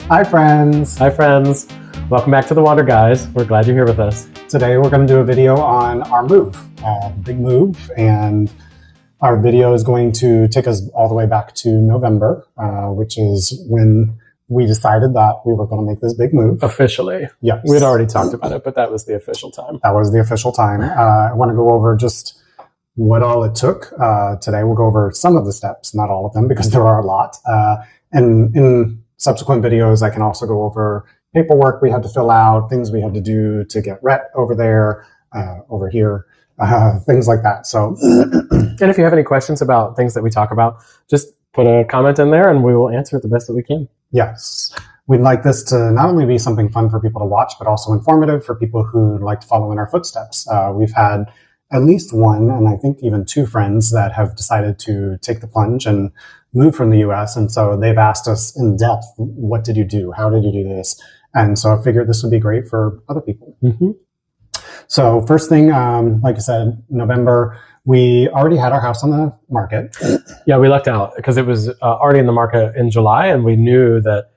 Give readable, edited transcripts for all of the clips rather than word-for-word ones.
Hi, friends. Hi, friends. Welcome back to The Wander Guys. We're glad you're here with us. Today, we're going to do a video on our move, big move, and our video is going to take us all the way back to November, which is when we decided that we were going to make this big move. Officially. Yes. We'd already talked about it, but that was the official time. That was the official time. I want to go over just what all it took. Today, we'll go over some of the steps, not all of them, because there are a lot. And in subsequent videos, I can also go over paperwork we had to fill out, things we had to do to get rent over there, over here, things like that. So, and if you have any questions about things that we talk about, just put a comment in there and we will answer it the best that we can. Yes. We'd like this to not only be something fun for people to watch, but also informative for people who like to follow in our footsteps. We've had at least one, and I think even two friends that have decided to take the plunge and move from the US. And so they've asked us in depth, what did you do? How did you do this? And so I figured this would be great for other people. Mm-hmm. So first thing, like I said, November, we already had our house on the market. Yeah, we lucked out because it was already in the market in July, and we knew that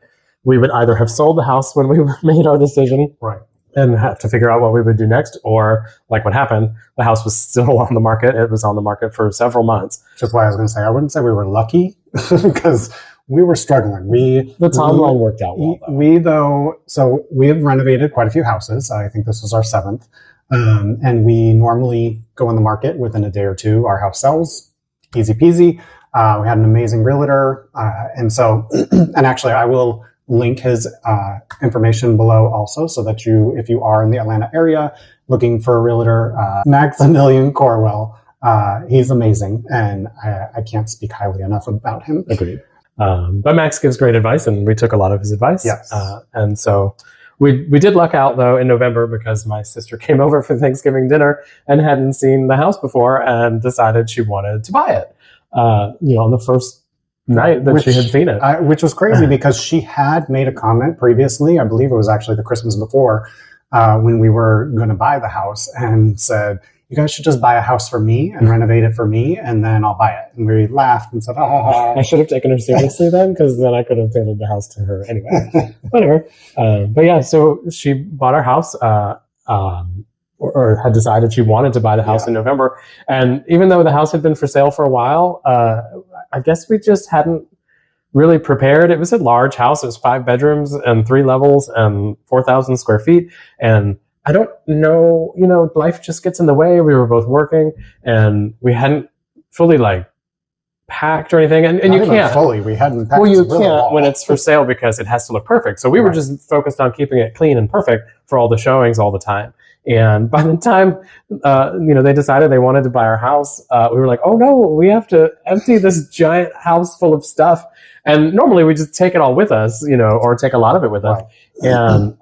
we would either have sold the house when we made our decision, right, and have to figure out what we would do next, or like what happened, the house was still on the market. It was on the market for several months. Which is why I was going to say, I wouldn't say we were lucky because we were struggling. The timeline worked out well. So we have renovated quite a few houses. I think this was our 7th. And we normally go on the market within a day or two. Our house sells, easy peasy. We had an amazing realtor. And actually I will link his information below also, so that if you are in the Atlanta area looking for a realtor, Maximilian Corwell, he's amazing, and I can't speak highly enough about him. Agreed. But Max gives great advice, and we took a lot of his advice. Yes. And so we did luck out, though, in November, because my sister came over for Thanksgiving dinner and hadn't seen the house before and decided she wanted to buy it, on the first night that she had seen it. Which was crazy because she had made a comment previously, I believe it was actually the Christmas before, when we were going to buy the house, and said, you guys should just buy a house for me and renovate it for me, and then I'll buy it. And we laughed and said, I should have taken her seriously then, because then I could have tailored the house to her anyway. Whatever. But yeah, so she bought our house, or had decided she wanted to buy the house in November. And even though the house had been for sale for a while, I guess we just hadn't really prepared. It was a large house. It was 5 bedrooms and 3 levels and 4,000 square feet. And I don't know, life just gets in the way. We were both working and we hadn't fully packed or anything. And you can't fully, we hadn't packed. Well, you can't when it's for sale because it has to look perfect. So we were just focused on keeping it clean and perfect for all the showings all the time. And by the time, they decided they wanted to buy our house, we were like, oh no, we have to empty this giant house full of stuff. And normally we just take it all with us, or take a lot of it with us. And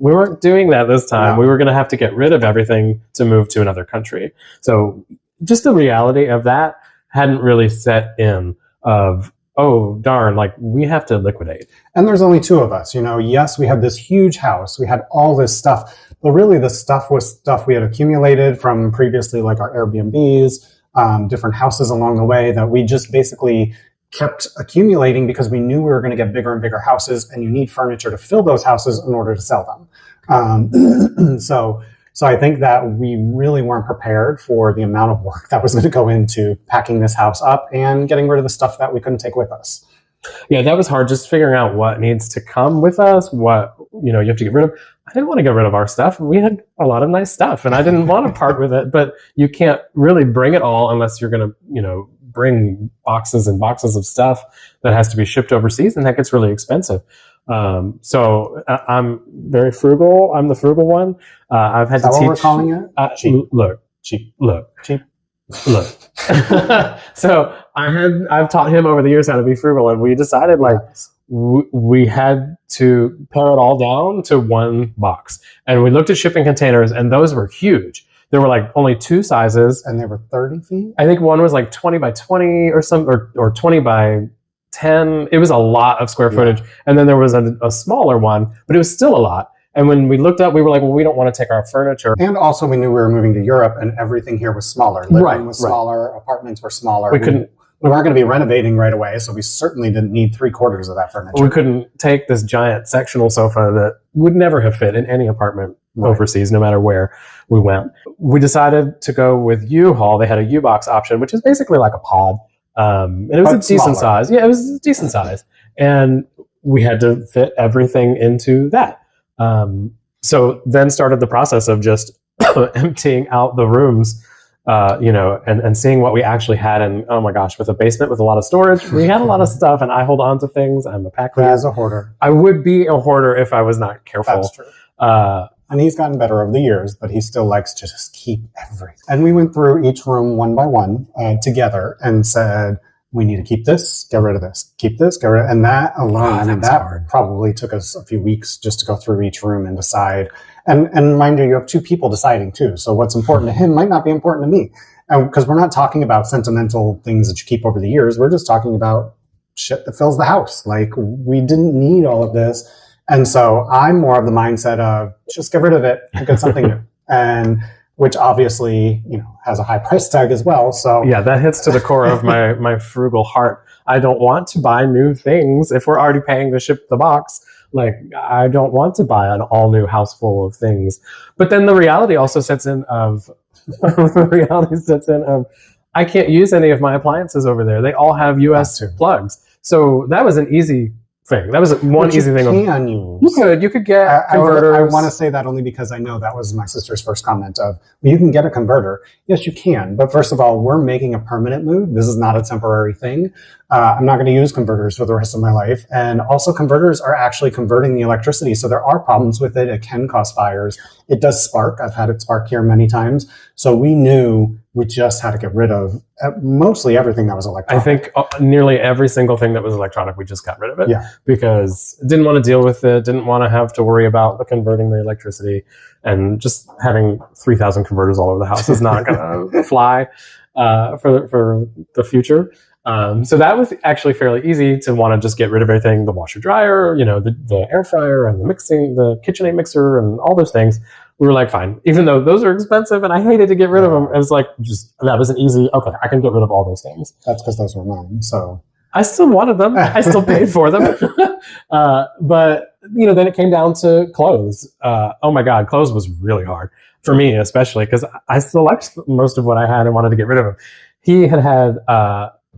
we weren't doing that this time. No. We were going to have to get rid of everything to move to another country. So just the reality of that hadn't really set in of, oh, darn, we have to liquidate. And there's only 2 of us, Yes, we had this huge house. We had all this stuff. But really, the stuff was stuff we had accumulated from previously, like our Airbnbs, different houses along the way that we just basically kept accumulating because we knew we were going to get bigger and bigger houses, and you need furniture to fill those houses in order to sell them. So I think that we really weren't prepared for the amount of work that was going to go into packing this house up and getting rid of the stuff that we couldn't take with us. Yeah, that was hard, just figuring out what needs to come with us, what, you have to get rid of. I didn't want to get rid of our stuff. We had a lot of nice stuff, and I didn't want to part with it, but you can't really bring it all unless you're going to, bring boxes and boxes of stuff that has to be shipped overseas, and that gets really expensive. So I'm very frugal. I'm the frugal one. I've had to teach. What we're calling it? Cheap. Look. So I've taught him over the years how to be frugal, and we decided we had to pare it all down to 1 box. And we looked at shipping containers, and those were huge. There were only 2 sizes. And they were 30 feet? I think one was 20 by 20 or something, or 20 by 10. It was a lot of square footage. And then there was a smaller one, but it was still a lot. And when we looked up, we were like, well, we don't want to take our furniture. And also we knew we were moving to Europe, and everything here was smaller. Living was smaller, apartments were smaller. we weren't going to be renovating right away, so we certainly didn't need 3/4 of that furniture. We couldn't take this giant sectional sofa that would never have fit in any apartment overseas, no matter where we went. We decided to go with U-Haul. They had a U-Box option, which is basically like a pod. And it was a decent size. Yeah, it was a decent size. And we had to fit everything into that. So then started the process of just emptying out the rooms, and seeing what we actually had. And oh my gosh, with a basement with a lot of storage, we had a lot of stuff, and I hold on to things. I'm a pack rat. He is a hoarder. I would be a hoarder if I was not careful. That's true. And he's gotten better over the years, but he still likes to just keep everything. And we went through each room one by one together and said, we need to keep this, get rid of this, keep this, get rid of it. And that alone, that probably took us a few weeks just to go through each room and decide. And mind you, you have two people deciding too. So what's important to him might not be important to me. Because we're not talking about sentimental things that you keep over the years. We're just talking about shit that fills the house. Like, we didn't need all of this. And so I'm more of the mindset of just get rid of it and get something new. And which obviously, has a high price tag as well. So yeah, that hits to the core of my frugal heart. I don't want to buy new things if we're already paying to ship the box. Like, I don't want to buy an all new house full of things. But then the reality also sets in of I can't use any of my appliances over there. They all have US plugs. So that was an easy thing. That was one easy thing. You could get converters. I want to say that only because I know that was my sister's first comment of, well, you can get a converter. Yes, you can. But first of all, we're making a permanent move. This is not a temporary thing. I'm not going to use converters for the rest of my life. And also, converters are actually converting the electricity. So there are problems with it. It can cause fires. It does spark. I've had it spark here many times. So we knew we just had to get rid of mostly everything that was electronic. I think nearly every single thing that was electronic, we just got rid of it. Yeah. Because didn't want to deal with it, didn't want to have to worry about converting the electricity, and just having 3,000 converters all over the house is not going to fly for the future. So that was actually fairly easy to want to just get rid of everything, the washer dryer, the air fryer and the KitchenAid mixer and all those things. We were like, fine, even though those are expensive and I hated to get rid of them. It was like, that was an easy, okay, I can get rid of all those things. That's because those were mine. So I still wanted them. I still paid for them. But, then it came down to clothes. Oh my God, clothes was really hard for me, especially because I still liked most of what I had and wanted to get rid of them. He had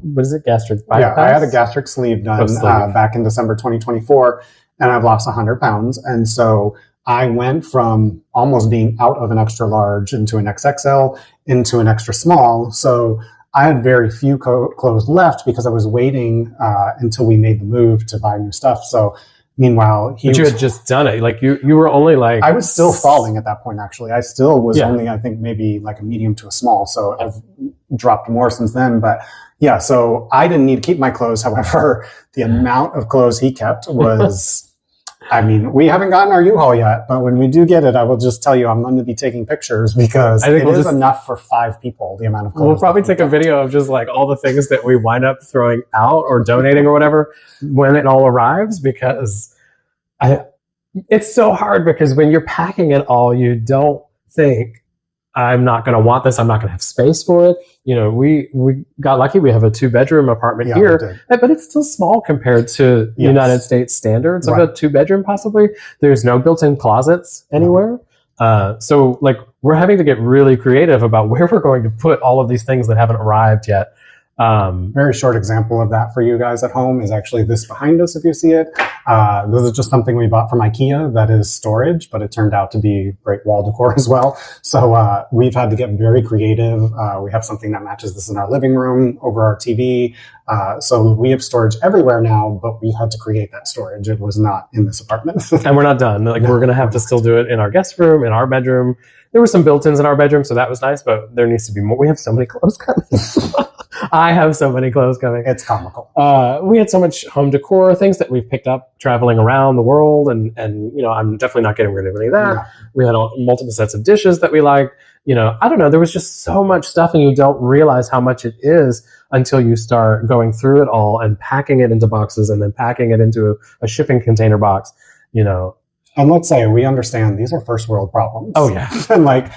what is it, gastric bypass? Yeah, I had a gastric sleeve done back in December 2024, and I've lost 100 pounds. And so I went from almost being out of an extra large into an XXL into an extra small. So I had very few clothes left because I was waiting until we made the move to buy new stuff. So meanwhile, you had just done it. Like you were only like... I was still falling at that point, actually. I still was only, I think, maybe like a medium to a small. So I've dropped more since then. But yeah, so I didn't need to keep my clothes. However, the amount of clothes he kept was... I mean, we haven't gotten our U-Haul yet, but when we do get it, I will just tell you I'm going to be taking pictures because it is enough for 5 people, the amount of clothes. We'll probably take a video of just like all the things that we wind up throwing out or donating or whatever when it all arrives, because it's so hard, because when you're packing it all, you don't think, I'm not going to want this. I'm not going to have space for it. We got lucky. We have a 2-bedroom apartment here, but it's still small compared to United States standards of a 2-bedroom, possibly. There's no built-in closets anywhere. So like, we're having to get really creative about where we're going to put all of these things that haven't arrived yet. Very short example of that for you guys at home is actually this behind us, if you see it. This is just something we bought from IKEA that is storage, but it turned out to be great wall decor as well. So we've had to get very creative. We have something that matches this in our living room over our TV. So we have storage everywhere now, but we had to create that storage. It was not in this apartment. And we're not done. Like, we're going to have to still do it in our guest room, in our bedroom. There were some built-ins in our bedroom, so that was nice, but there needs to be more. We have so many clothes coming. I have so many clothes coming. It's comical. We had so much home decor, things that we've picked up traveling around the world, and I'm definitely not getting rid of any of that. No. We had multiple sets of dishes that we liked. I don't know. There was just so much stuff, and you don't realize how much it is until you start going through it all and packing it into boxes and then packing it into a shipping container box, And let's say we understand these are first world problems. Oh, yeah. And like,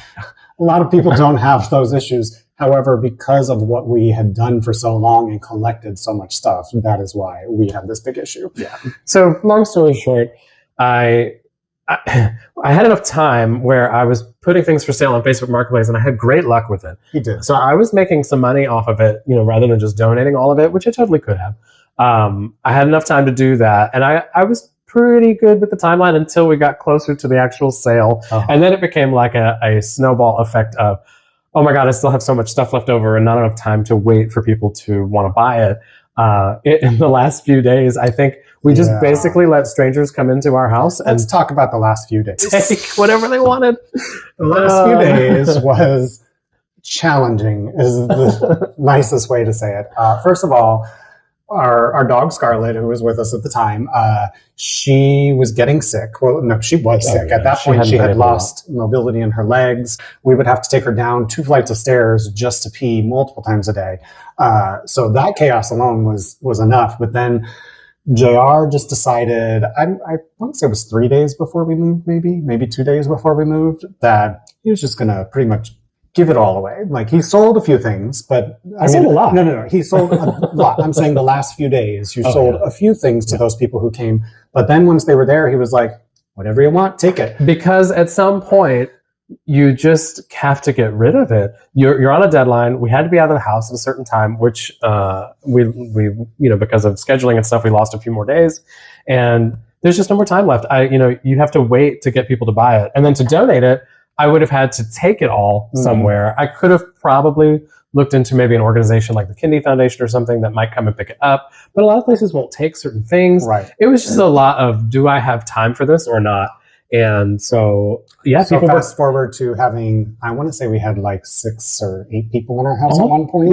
a lot of people don't have those issues. However, because of what we had done for so long and collected so much stuff, that is why we have this big issue. Yeah. So long story short, I had enough time where I was putting things for sale on Facebook Marketplace, and I had great luck with it. He did. So I was making some money off of it, rather than just donating all of it, which I totally could have. I had enough time to do that, and I was pretty good with the timeline until we got closer to the actual sale. And then it became like a snowball effect of, oh my God, I still have so much stuff left over and not enough time to wait for people to want to buy it. In the last few days, I think we just basically let strangers come into our house and let's talk about the last few days. Take whatever they wanted. The last few days was challenging, is the nicest way to say it. First of all, our dog Scarlett, who was with us at the time, she was getting sick. Well, no, she was sick. At that point, she had lost mobility in her legs. We would have to take her down 2 flights of stairs just to pee multiple times a day. So that chaos alone was enough. But then JR just decided, I want to say it was 3 days before we moved, maybe 2 days before we moved, that he was just going to pretty much give it all away. Like, he sold a few things, but I sold a lot. No. He sold a lot. I'm saying the last few days, you sold a few things to those people who came. But then once they were there, he was like, whatever you want, take it. Because at some point, you just have to get rid of it. You're on a deadline. We had to be out of the house at a certain time, which we because of scheduling and stuff, we lost a few more days, and there's just no more time left. You have to wait to get people to buy it, and then to donate it, I would have had to take it all somewhere. I could have probably looked into maybe an organization like the Kennedy Foundation or something that might come and pick it up, but a lot of places won't take certain things. Right. It was just a lot of, do I have time for this or not? And so, So fast forward to having, I want to say we had like 6 or 8 people in our house at one point,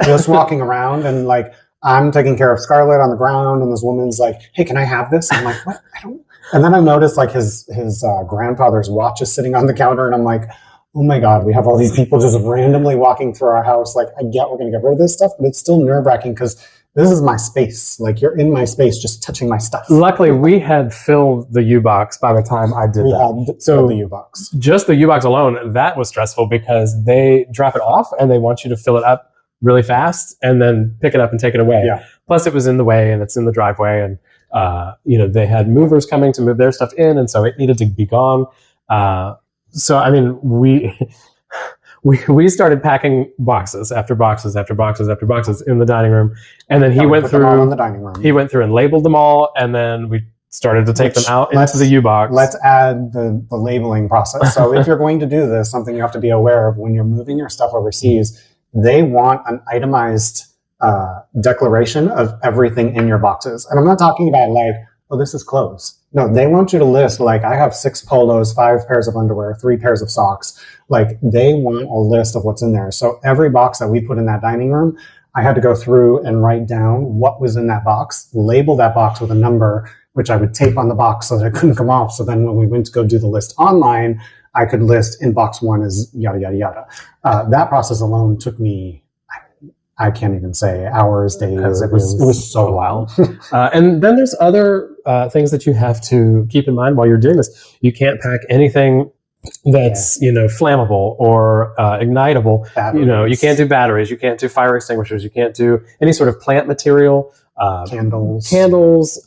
just walking around, and like, I'm taking care of Scarlett on the ground, and this woman's like, hey, can I have this? And I'm like, what? I don't. And then I noticed like his grandfather's watch is sitting on the counter, and I'm like, oh my God, we have all these people just randomly walking through our house. Like, I get we're going to get rid of this stuff, but it's still nerve-wracking because this is my space. Like, you're in my space just touching my stuff. Luckily, we had filled the U-Box by the time I did that. So the U-Box. Just the U-Box alone, that was stressful because they drop it off and they want you to fill it up really fast and then pick it up and take it away. Yeah. Plus, it was in the way and it's in the driveway, and they had movers coming to move their stuff in, and so it needed to be gone. So I mean, we started packing boxes after boxes after boxes after boxes in the dining room, and then he went through them all in the dining room. He went through and labeled them all, and then we started to take them out into the U-Box. Let's add the labeling process. So if you're going to do this, something you have to be aware of when you're moving your stuff overseas, they want an itemized declaration of everything in your boxes. And I'm not talking about like, oh, this is clothes. No, they want you to list, like, I have 6 polos, 5 pairs of underwear, 3 pairs of socks. Like, they want a list of what's in there. So every box that we put in that dining room, I had to go through and write down what was in that box, label that box with a number, which I would tape on the box so that it couldn't come off. So then when we went to go do the list online, I could list in box 1 is yada, yada, yada. That process alone took me, I can't even say hours, days. It was so wild. And then there's other things that you have to keep in mind while you're doing this. You can't pack anything that's flammable or ignitable. Batteries. You can't do batteries. You can't do fire extinguishers. You can't do any sort of plant material. Candles.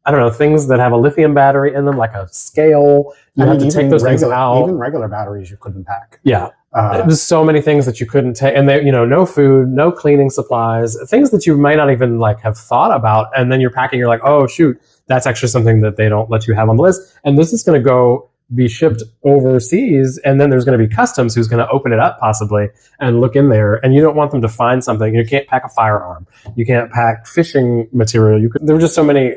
I don't know, things that have a lithium battery in them, like a scale. You have to take those things out. Even regular batteries you couldn't pack. Yeah. There's so many things that you couldn't take, and they, no food, no cleaning supplies, things that you might not even like have thought about, and then you're packing. You're like, oh shoot, that's actually something that they don't let you have on the list, and this is going to be shipped overseas, and then there's going to be customs who's going to open it up possibly and look in there, and you don't want them to find something. You can't pack a firearm. You can't pack fishing material. There were just so many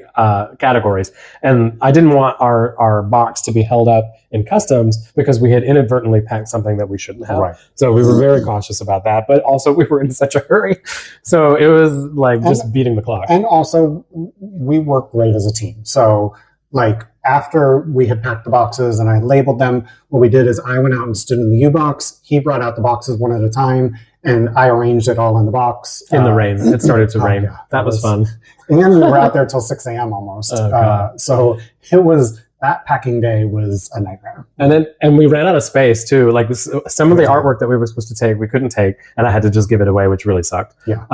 categories, and I didn't want our box to be held up in customs because we had inadvertently packed something that we shouldn't have. Right. So we were very cautious about that, but also we were in such a hurry. So it was like just beating the clock. And also we work great as a team. So like after we had packed the boxes and I labeled them, what we did is I went out and stood in the U-Box. He brought out the boxes one at a time, and I arranged it all in the box. In the rain. It started to rain. Yeah, that was fun. And we were out there till 6 a.m. almost. So it was that packing day was a nightmare. And we ran out of space too. Like some of the artwork that we were supposed to take, we couldn't take, and I had to just give it away, which really sucked. Yeah.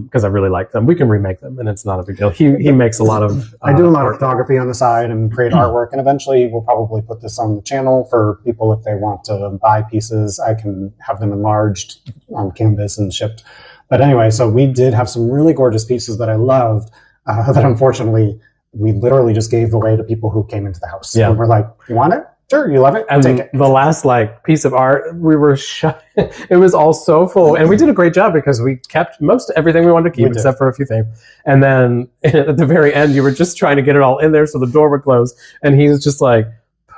Because I really like them. We can remake them, and it's not a big deal. He makes a lot of. I do a lot of photography on the side and create artwork, and eventually we'll probably put this on the channel for people if they want to buy pieces. I can have them enlarged on canvas and shipped. But anyway, so we did have some really gorgeous pieces that I loved that unfortunately we literally just gave away to people who came into the house. Yeah. And we're like, you want it? Sure, you love it? And take it. The last piece of art, we were it was all so full, and we did a great job because we kept most everything we wanted to keep except for a few things. And then at the very end, you were just trying to get it all in there so the door would close, and he was just like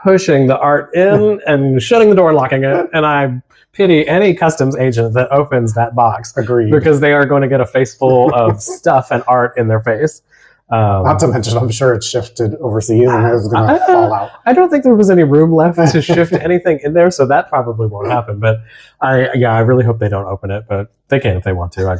pushing the art in and shutting the door and locking it. And I pity any customs agent that opens that box. Agreed. Because they are going to get a face full of stuff and art in their face. Not to mention, I'm sure it's shifted overseas and it's going to fall out. I don't think there was any room left to shift anything in there, so that probably won't happen. But I really hope they don't open it, but they can if they want to.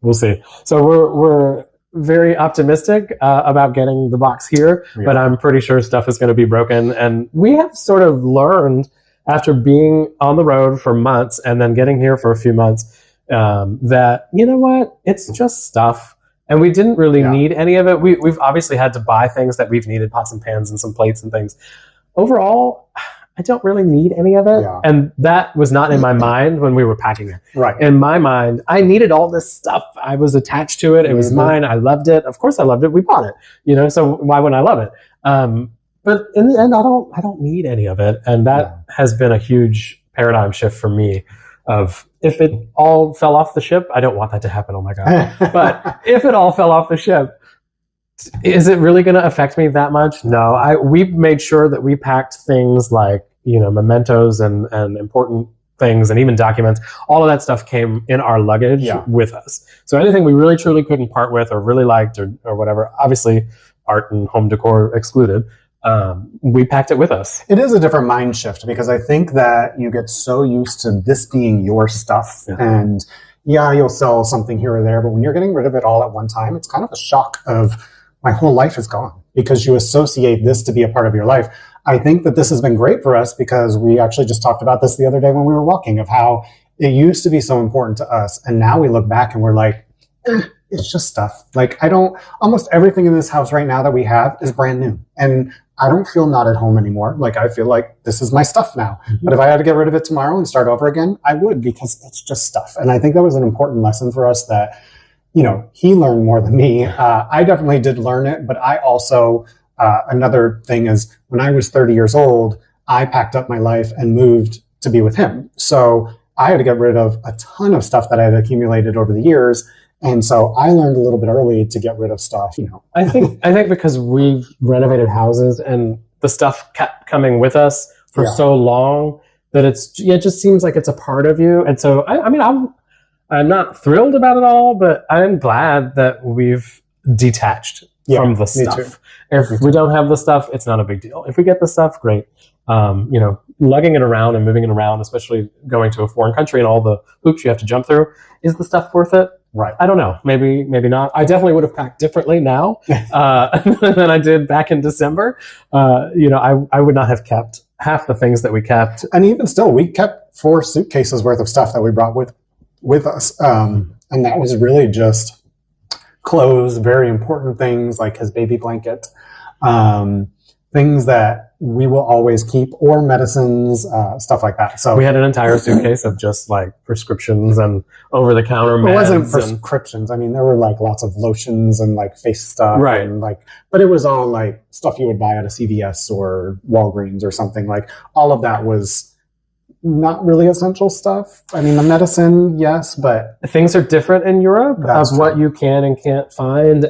We'll see. So we're very optimistic about getting the box here, but I'm pretty sure stuff is going to be broken. And we have sort of learned after being on the road for months and then getting here for a few months that, you know what, it's just stuff. And we didn't really need any of it. We've obviously had to buy things that we've needed, pots and pans and some plates and things. Overall, I don't really need any of it. Yeah. And that was not in my mind when we were packing it. Right. In my mind, I needed all this stuff. I was attached to it. It was mine. I loved it. Of course I loved it. We bought it, so why wouldn't I love it? But in the end, I don't need any of it. And that has been a huge paradigm shift for me of if it all fell off the ship, I don't want that to happen. Oh my God. But if it all fell off the ship, is it really going to affect me that much? No, we made sure that we packed things like, mementos and important things and even documents. All of that stuff came in our luggage with us. So anything we really truly couldn't part with or really liked or whatever, obviously art and home decor excluded, we packed it with us. It is a different mind shift because I think that you get so used to this being your stuff and you'll sell something here or there, but when you're getting rid of it all at one time, it's kind of a shock of my whole life is gone because you associate this to be a part of your life. I think that this has been great for us because we actually just talked about this the other day when we were walking of how it used to be so important to us. And now we look back and we're like, it's just stuff. Like almost everything in this house right now that we have is brand new. And I don't feel not at home anymore. Like I feel like this is my stuff now. Mm-hmm. But if I had to get rid of it tomorrow and start over again, I would because it's just stuff. And I think that was an important lesson for us that, he learned more than me. I definitely did learn it, but I also, another thing is when I was 30 years old, I packed up my life and moved to be with him. So I had to get rid of a ton of stuff that I had accumulated over the years. And so I learned a little bit early to get rid of stuff, I think because we've renovated houses and the stuff kept coming with us for so long that it just seems like it's a part of you. And so, I'm not thrilled about it all, but I'm glad that we've detached from the stuff. If we don't have the stuff, it's not a big deal. If we get the stuff, great. Lugging it around and moving it around, especially going to a foreign country and all the hoops you have to jump through, is the stuff worth it? Right. I don't know. Maybe not. I definitely would have packed differently now than I did back in December. I would not have kept half the things that we kept. And even still, we kept 4 suitcases worth of stuff that we brought with us. And that was really just clothes, very important things like his baby blanket, things that we will always keep, or medicines, stuff like that. So we had an entire suitcase of just like prescriptions and over-the-counter meds. It wasn't prescriptions. I mean, there were like lots of lotions and like face stuff, right? And but it was all like stuff you would buy at a CVS or Walgreens or something. Like all of that was not really essential stuff. I mean, the medicine, yes, but things are different in Europe of what you can and can't find.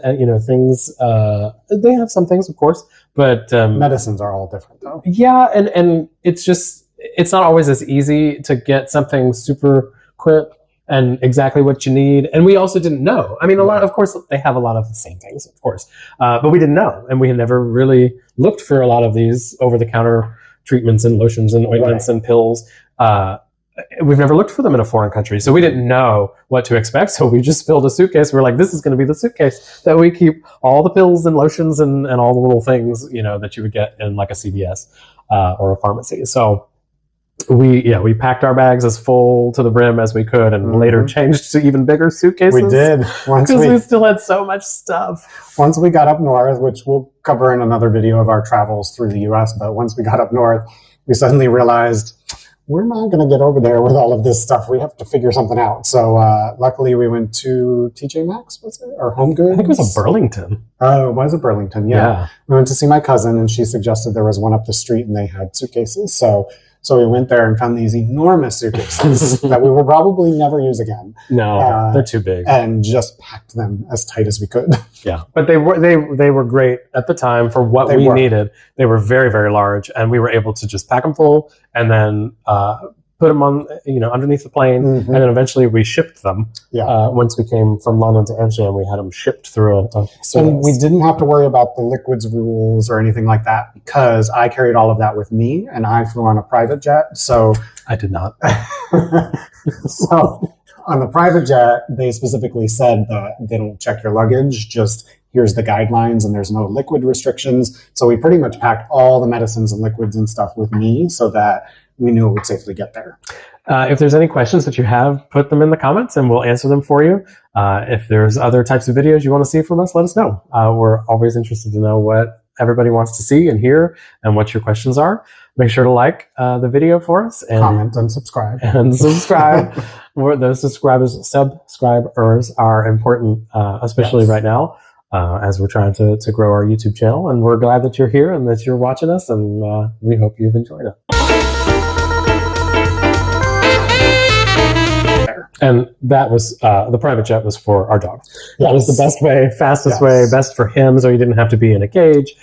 Things. They have some things, of course, but medicines are all different, though. Yeah, and it's not always as easy to get something super quick and exactly what you need. And we also didn't know. I mean, of course, they have a lot of the same things, of course, but we didn't know, and we had never really looked for a lot of these over-the-counter treatments and lotions and ointments and pills. we've never looked for them in a foreign country, so we didn't know what to expect. So we just filled a suitcase. We're like, this is going to be the suitcase that we keep all the pills and lotions and all the little things, that you would get in like a CVS or a pharmacy. So we packed our bags as full to the brim as we could, and later changed to even bigger suitcases. We did, because we still had so much stuff. Once we got up north, which we'll cover in another video of our travels through the US, but once we got up north, we suddenly realized we're not going to get over there with all of this stuff. We have to figure something out. So luckily we went to TJ Maxx, was it? Or Home Goods? I think it was a Burlington. Oh, it was a Burlington, yeah. We went to see my cousin, and she suggested there was one up the street, and they had suitcases. So we went there and found these enormous suitcases that we will probably never use again. No, they're too big. And just packed them as tight as we could. Yeah, but they were great at the time for what we needed. They were very, very large, and we were able to just pack them full and then put them on, underneath the plane, and then eventually we shipped them. Yeah. Once we came from London to Amsterdam, we had them shipped through a service. And we didn't have to worry about the liquids rules or anything like that, because I carried all of that with me, and I flew on a private jet. So I did not. So on the private jet, they specifically said that they don't check your luggage, just here's the guidelines, and there's no liquid restrictions. So we pretty much packed all the medicines and liquids and stuff with me so that we knew it would safely get there. If there's any questions that you have, put them in the comments and we'll answer them for you. If there's other types of videos you want to see from us, let us know. We're always interested to know what everybody wants to see and hear and what your questions are. Make sure to like the video for us. And comment and subscribe. Those subscribers are important, especially right now, as we're trying to grow our YouTube channel. And we're glad that you're here and that you're watching us, and we hope you've enjoyed it. And that was, the private jet was for our dog. That was the best way, fastest way, best for him, so he didn't have to be in a cage.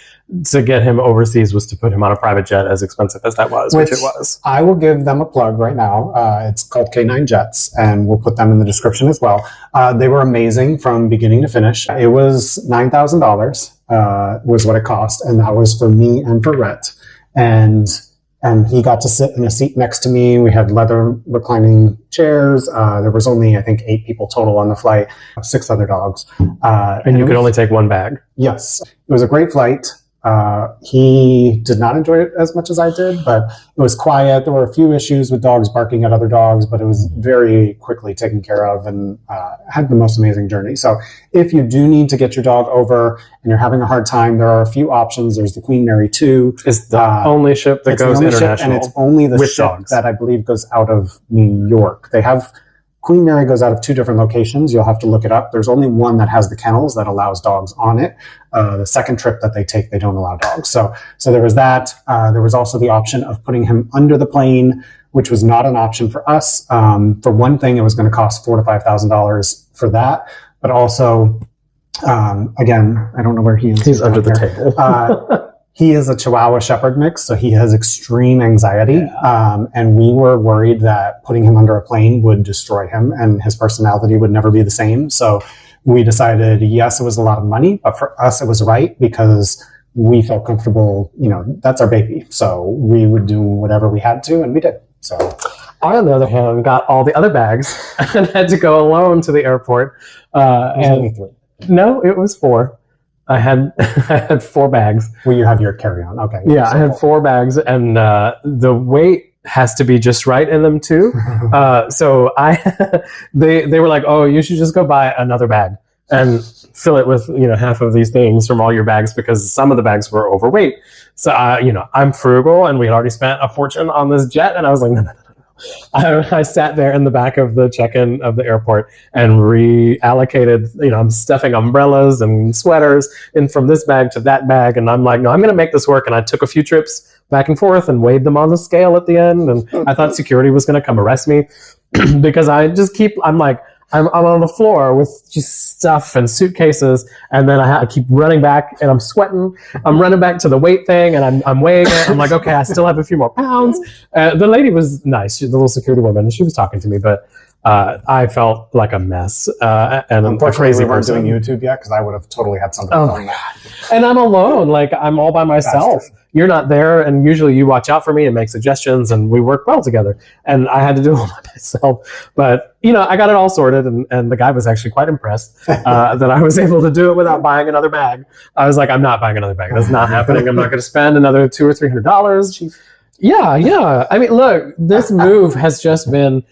To get him overseas was to put him on a private jet, as expensive as that was, which it was. I will give them a plug right now. It's called K9 Jets, and we'll put them in the description as well. They were amazing from beginning to finish. It was $9,000 was what it cost, and that was for me and for Rhett. And he got to sit in a seat next to me. We had leather reclining chairs. There was only, I think, 8 people total on the flight, 6 other dogs. And you could only take one bag. Yes. It was a great flight. He did not enjoy it as much as I did, but it was quiet. There were a few issues with dogs barking at other dogs, but it was very quickly taken care of, and had the most amazing journey. So if you do need to get your dog over and you're having a hard time, there are a few options. There's the Queen Mary 2. It's the only ship that goes international. And it's only the ship that I believe goes out of New York. They have Queen Mary goes out of 2 different locations. You'll have to look it up. There's only one that has the kennels that allows dogs on it. The second trip that they take, they don't allow dogs. So there was that. There was also the option of putting him under the plane, which was not an option for us. For one thing, it was going to cost $4,000 to $5,000 for that. But also, again, I don't know where he is. He's under the table. He is a Chihuahua Shepherd mix, so he has extreme anxiety. And we were worried that putting him under a plane would destroy him and his personality would never be the same. So we decided, yes, it was a lot of money, but for us, it was right because we felt comfortable, that's our baby. So we would do whatever we had to, and we did. So I, on the other hand, got all the other bags and had to go alone to the airport. Only 3. No, it was 4. I had 4 bags. Well, you have your carry-on. Okay. Yeah, I had 4 bags, and the weight has to be just right in them too. So they were like, "Oh, you should just go buy another bag and fill it with half of these things from all your bags, because some of the bags were overweight." So I'm frugal, and we had already spent a fortune on this jet, and I was like, no. I sat there in the back of the check-in of the airport and reallocated, I'm stuffing umbrellas and sweaters in from this bag to that bag. And I'm like, no, I'm going to make this work. And I took a few trips back and forth and weighed them on the scale at the end. And I thought security was going to come arrest me because I'm on the floor with just stuff and suitcases, and then I keep running back, and I'm sweating. I'm running back to the weight thing, and I'm weighing it. I'm like, okay, I still have a few more pounds. The lady was nice, the little security woman, and she was talking to me, but I felt like a mess and a Unfortunately, crazy we weren't person. doing YouTube yet because I would have totally had something Oh filmed my that. And I'm alone. Like I'm all by myself. That's true. You're not there, and usually you watch out for me and make suggestions, and we work well together. And I had to do it all by myself. But I got it all sorted, and the guy was actually quite impressed that I was able to do it without buying another bag. I was like, I'm not buying another bag. That's not happening. I'm not going to spend another $200 or $300. Yeah. I mean, look, this move has just been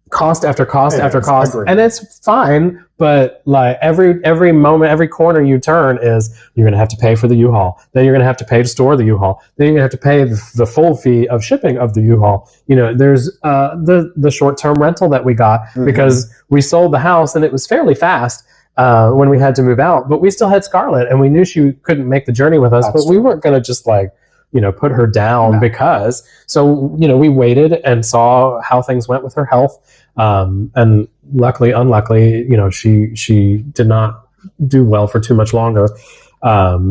cost after cost after cost, and it's fine. But like every moment, every corner you turn is you're going to have to pay for the U-Haul. Then you're going to have to pay to store the U-Haul. Then you're going to have to pay the full fee of shipping of the U-Haul. There's the short-term rental that we got because we sold the house and it was fairly fast when we had to move out. But we still had Scarlett, and we knew she couldn't make the journey with us. But we weren't going to just put her down because. So we waited and saw how things went with her health. And luckily, unluckily, she did not do well for too much longer.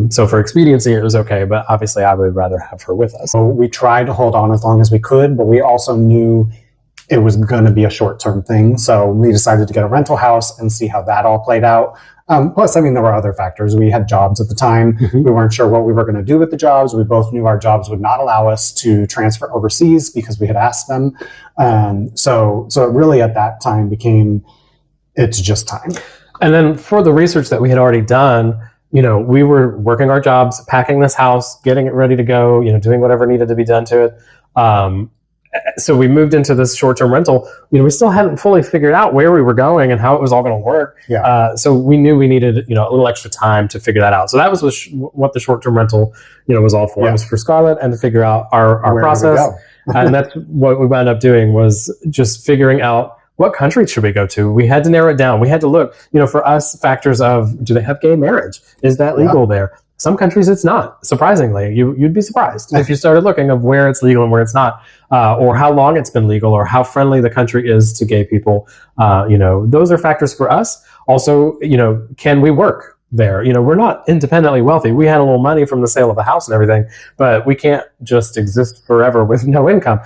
So for expediency, it was okay, but obviously I would rather have her with us. So we tried to hold on as long as we could, but we also knew it was going to be a short-term thing. So we decided to get a rental house and see how that all played out. Plus, there were other factors. We had jobs at the time. We weren't sure what we were going to do with the jobs. We both knew our jobs would not allow us to transfer overseas because we had asked them. So it really at that time became, it's just time. And then for the research that we had already done, we were working our jobs, packing this house, getting it ready to go, doing whatever needed to be done to it. So we moved into this short-term rental. We still hadn't fully figured out where we were going and how it was all going to work. So we knew we needed, a little extra time to figure that out. So that was what the short-term rental, was all for. It was for Scarlett and to figure out our process. And that's what we wound up doing, was just figuring out what country should we go to. We had to narrow it down. We had to look, for us, factors of, do they have gay marriage? Is that legal there? Some countries it's not, surprisingly. You'd be surprised if you started looking of where it's legal and where it's not, or how long it's been legal, or how friendly the country is to gay people. Those are factors for us. Also, can we work there? We're not independently wealthy. We had a little money from the sale of the house and everything, but we can't just exist forever with no income.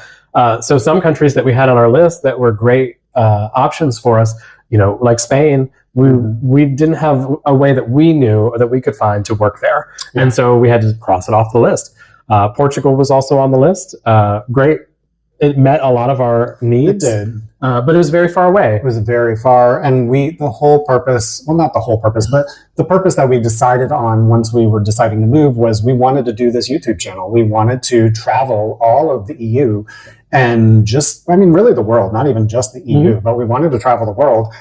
So some countries that we had on our list that were great options for us, like Spain, we didn't have a way that we knew or that we could find to work there. And so we had to cross it off the list. Portugal was also on the list. Great. It met a lot of our needs. It did. But it was very far away. It was very far. And the whole purpose, well, not the whole purpose, but the purpose that we decided on once we were deciding to move was we wanted to do this YouTube channel. We wanted to travel all of the EU and really the world, not even just the EU, but we wanted to travel the world.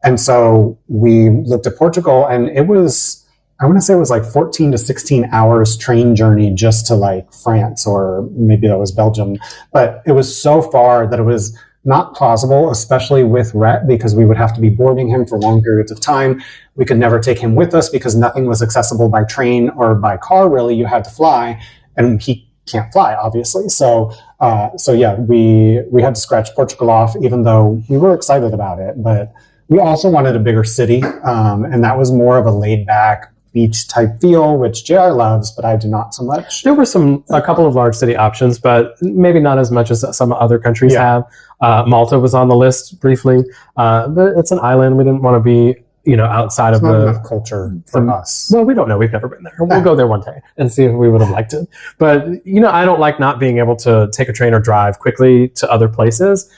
And so we looked at Portugal, and it was, I want to say it was like 14 to 16 hours train journey just to like France, or maybe that was Belgium. But it was so far that it was not plausible, especially with Rhett, because we would have to be boarding him for long periods of time. We could never take him with us because nothing was accessible by train or by car, really. You had to fly, and he can't fly, obviously. So yeah, we had to scratch Portugal off, even though we were excited about it. But we also wanted a bigger city, and that was more of a laid-back beach type feel, which JR loves, but I do not so much. There were a couple of large city options, but maybe not as much as some other countries have. Malta was on the list briefly, but it's an island. We didn't want to be, outside of not enough culture for us. Well, we don't know. We've never been there. We'll go there one day and see if we would have liked it. But, I don't like not being able to take a train or drive quickly to other places.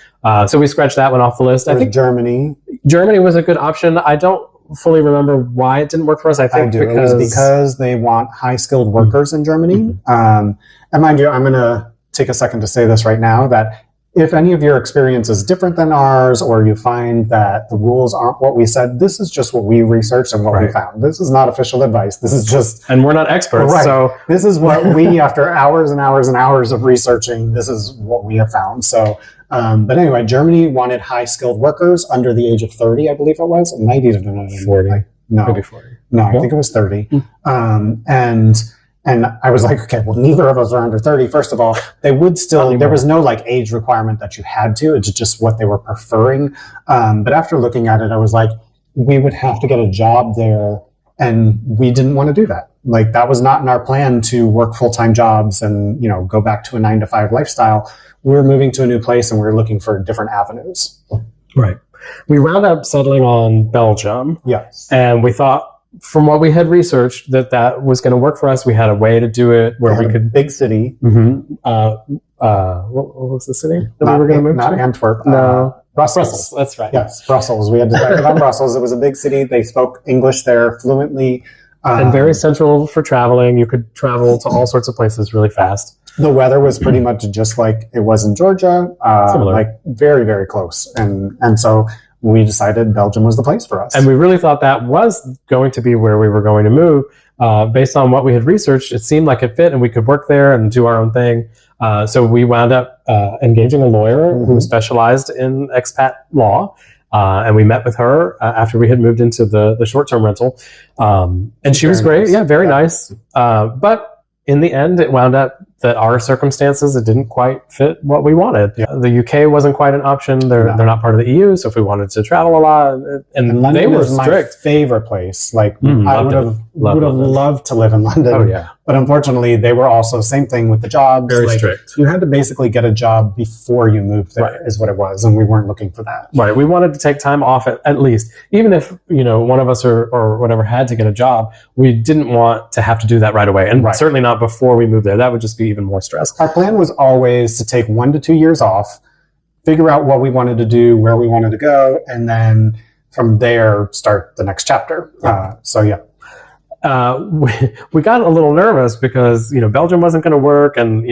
So we scratched that one off the list. I think Germany was a good option. I don't fully remember why it didn't work for us. I think it was because they want high-skilled workers in Germany. And mind you, I'm going to take a second to say this right now, that if any of your experience is different than ours, or you find that the rules aren't what we said, this is just what we researched and what we found. This is not official advice. This is just... And we're not experts, so... This is what we, after hours and hours and hours of researching, this is what we have found. So, but anyway, Germany wanted high-skilled workers under the age of 30, I believe it was. It might even been 40. Maybe 40. No, I think it was 30. And I was like, okay, well, neither of us are under 30. First of all, they would still, there was no like age requirement that you had to. It's just what they were preferring. But after looking at it, I was like, we would have to get a job there, and we didn't want to do that. Like that was not in our plan to work full-time jobs and, go back to a 9-to-5 lifestyle. We were moving to a new place and we were looking for different avenues. Right. We wound up settling on Belgium. Yes. And we thought, from what we had researched, that was going to work for us. We had a way to do it where we could. Big city. Mm-hmm. What was the city that we were going to move to? Not Antwerp. No. Brussels. That's right. Yes, Brussels. We had decided on Brussels. It was a big city. They spoke English there fluently. And very central for traveling. You could travel to all sorts of places really fast. The weather was pretty much just like it was in Georgia. Similar. Like very, very close. And so we decided Belgium was the place for us. And we really thought that was going to be where we were going to move. Based on what we had researched, it seemed like it fit and we could work there and do our own thing. So we wound up engaging a lawyer who specialized in expat law. And we met with her after we had moved into the short-term rental. And she was great. Nice. Yeah, very nice. But in the end, it wound up that our circumstances, it didn't quite fit what we wanted. Yeah. The UK wasn't quite an option. They're not part of the EU. So if we wanted to travel a lot, and London they were was strict. my favorite place. Like I would have loved to live in London. Oh yeah. But unfortunately, they were also same thing with the jobs. Very strict. You had to basically get a job before you moved there, is what it was, and we weren't looking for that. Right. We wanted to take time off at least, even if one of us or whatever had to get a job. We didn't want to have to do that right away, and certainly not before we moved there. That would just be even more stress. Our plan was always to take 1 to 2 years off, figure out what we wanted to do, where we wanted to go, and then from there start the next chapter. We got a little nervous because Belgium wasn't going to work, and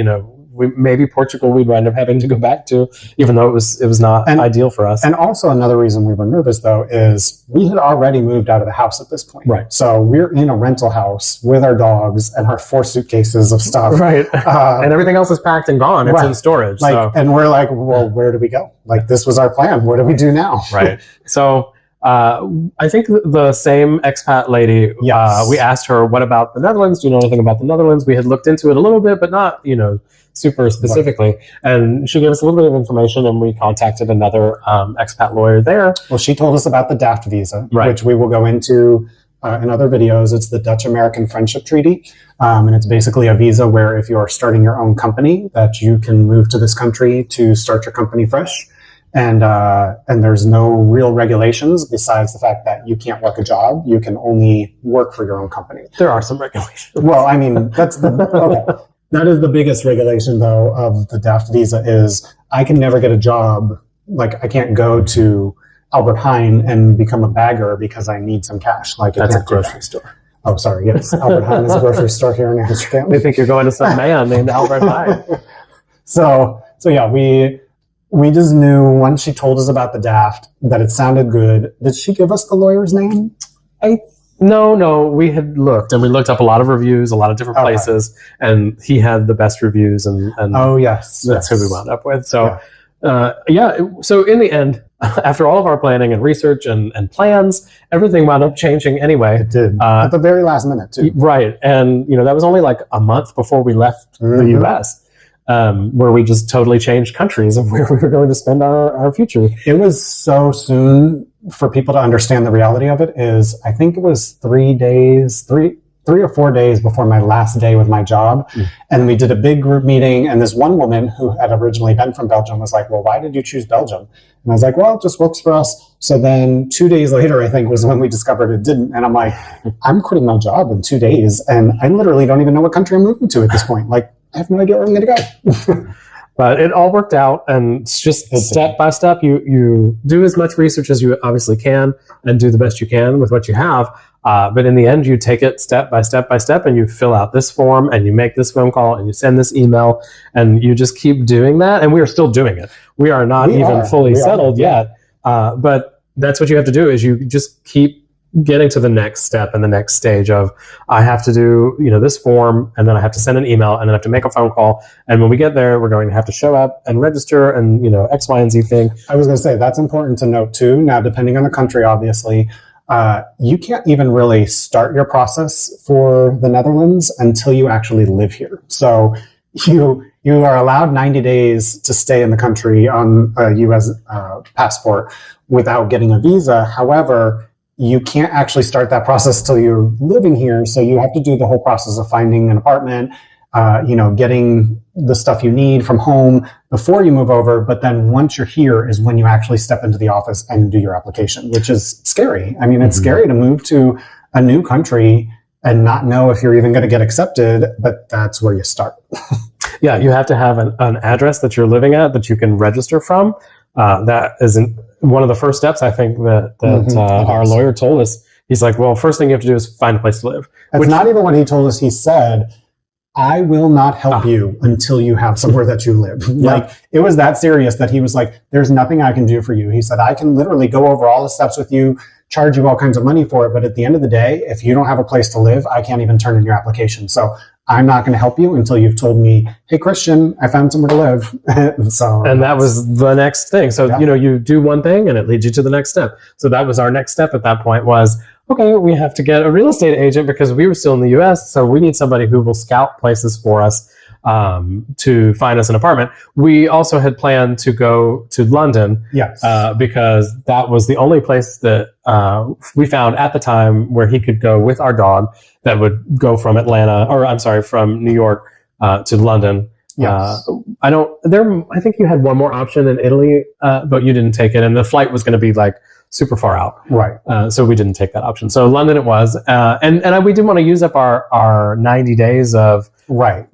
maybe Portugal we'd wind up having to go back to, even though it was not ideal for us. And also another reason we were nervous though is we had already moved out of the house at this point. Right. So we're in a rental house with our dogs and our 4 suitcases of stuff. Right. And everything else is packed and gone. It's in storage. And we're like, well, where do we go? Like this was our plan. What do we do now? Right. So I think the same expat lady, we asked her, what about the Netherlands? Do you know anything about the Netherlands? We had looked into it a little bit, but not, super specifically. And she gave us a little bit of information, and we contacted another expat lawyer there. Well, she told us about the DAFT visa, right, which we will go into in other videos. It's the Dutch-American Friendship Treaty. And it's basically a visa where if you're starting your own company, that you can move to this country to start your company fresh. And there's no real regulations besides the fact that you can't work a job. You can only work for your own company. There are some regulations. Well, I mean, that is the biggest regulation, though, of the DAFT visa is I can never get a job. Like I can't go to Albert Heijn and become a bagger because I need some cash. Like that's a grocery store. Oh, sorry. Yes, Albert Heijn is a grocery store here in Amsterdam. They think you're going to some man named Albert Heijn. So yeah, we just knew once she told us about the DAFT that it sounded good. Did she give us the lawyer's name? No. We had looked, and we looked up a lot of reviews, a lot of different places, and he had the best reviews, and oh yes, that's who we wound up with. So so in the end, after all of our planning and research and plans, everything wound up changing anyway. It did at the very last minute too. Right, and that was only like a month before we left the US. Where we just totally changed countries of where we were going to spend our future. It was so soon. For people to understand the reality of it is, I think it was 3 or 4 days before my last day with my job. And we did a big group meeting, and this one woman who had originally been from Belgium was like, well, why did you choose Belgium? And I was like, well, it just works for us. So then 2 days later, I think, was when we discovered it didn't. And I'm like, I'm quitting my job in 2 days, and I literally don't even know what country I'm moving to at this point. Like, I have no idea where I'm going to go. But it all worked out, and it's just step by step. You do as much research as you obviously can and do the best you can with what you have. But in the end, you take it step by step by step, and you fill out this form, and you make this phone call, and you send this email, and you just keep doing that. And we are still doing it. We are not fully settled yet. But that's what you have to do is you just keep getting to the next step and the next stage of I have to do this form, and then I have to send an email, and then I have to make a phone call, and when we get there we're going to have to show up and register and X, Y, and Z thing. I was going to say that's important to note too. Now, depending on the country, obviously, you can't even really start your process for the Netherlands until you actually live here. So you are allowed 90 days to stay in the country on a U.S. passport without getting a visa. However, you can't actually start that process till you're living here. So you have to do the whole process of finding an apartment, getting the stuff you need from home before you move over. But then once you're here is when you actually step into the office and do your application, which is scary. I mean, it's scary to move to a new country and not know if you're even going to get accepted, but that's where you start. Yeah, you have to have an address that you're living at that you can register from. That isn't one of the first steps, I think, that our lawyer told us. He's like, well, first thing you have to do is find a place to live. It's not even what he told us. He said, I will not help you until you have somewhere that you live. Like, it was that serious that he was like, there's nothing I can do for you. He said, I can literally go over all the steps with you, charge you all kinds of money for it. But at the end of the day, if you don't have a place to live, I can't even turn in your application. So I'm not going to help you until you've told me, hey, Christian, I found somewhere to live. And that was the next thing. So, you do one thing and it leads you to the next step. So that was our next step at that point was, okay, we have to get a real estate agent because we were still in the US. So we need somebody who will scout places for us to find us an apartment. We also had planned to go to London because that was the only place that we found at the time where he could go with our dog that would go from from New York to London. Yes. I think you had one more option in Italy, but you didn't take it. And the flight was going to be like super far out. Right. So we didn't take that option. So London it was. And we didn't want to use up our 90 days of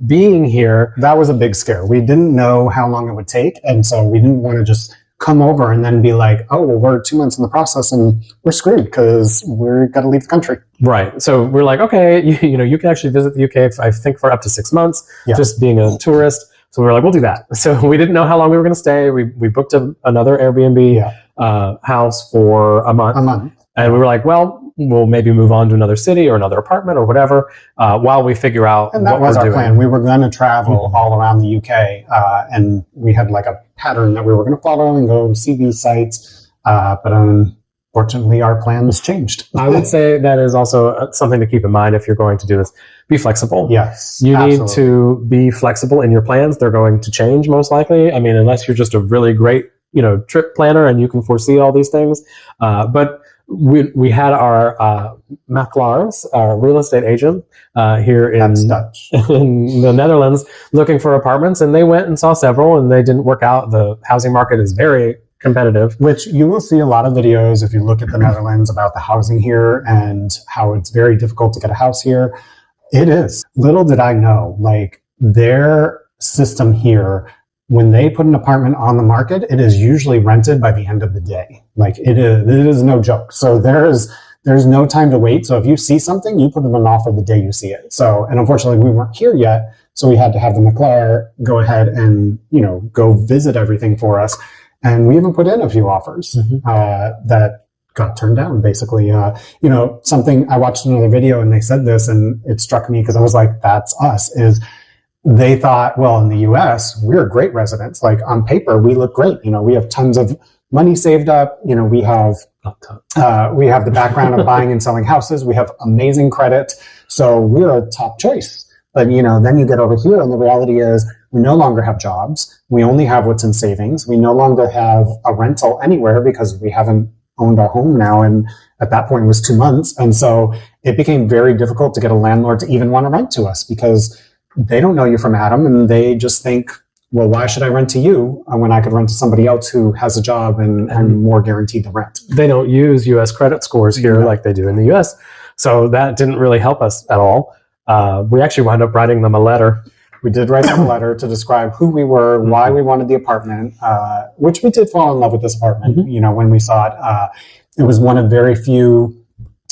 being here. That was a big scare. We didn't know how long it would take. And so we didn't want to just come over and then be like, oh, well, we're 2 months in the process and we're screwed because we're got to leave the country. Right. So we're like, okay, you can actually visit the UK, I think, for up to 6 months, just being a tourist. So we were like, we'll do that. So we didn't know how long we were going to stay. We booked another Airbnb house for a month. And we were like, well, we'll maybe move on to another city or another apartment or whatever while we figure out and that was our plan. We were going to travel all around the UK and we had like a pattern that we were going to follow and go see these sites. But unfortunately, our plans changed. I would say that is also something to keep in mind if you're going to do this. Be flexible. Yes, you need to be flexible in your plans. They're going to change most likely. I mean, unless you're just a really great trip planner and you can foresee all these things. But we had our makelaars, our real estate agent here in the Netherlands looking for apartments, and they went and saw several and they didn't work out. The housing market is very competitive. Which you will see a lot of videos if you look at the Netherlands about the housing here and how it's very difficult to get a house here. It is. Little did I know, like their system here, when they put an apartment on the market, it is usually rented by the end of the day. Like it is no joke. So there's no time to wait. So if you see something, you put it on offer the day you see it. So, and unfortunately we weren't here yet. So we had to have the makelaar go ahead and, go visit everything for us. And we even put in a few offers that got turned down, basically. Something, I watched another video and they said this and it struck me because I was like, that's us, is they thought, well, in the US, we're great residents. Like on paper, we look great. We have tons of money saved up. We have the background of buying and selling houses. We have amazing credit. So we're a top choice. But, then you get over here and the reality is we no longer have jobs. We only have what's in savings. We no longer have a rental anywhere because we haven't owned our home now. And at that point it was 2 months. And so it became very difficult to get a landlord to even want to rent to us because they don't know you from Adam and they just think, well, why should I rent to you when I could rent to somebody else who has a job and more guaranteed the rent? They don't use U.S. credit scores here like they do in the U.S. So that didn't really help us at all. We actually wound up writing them a letter. We did write them a letter to describe who we were, why we wanted the apartment, which we did fall in love with this apartment. When we saw it. It was one of very few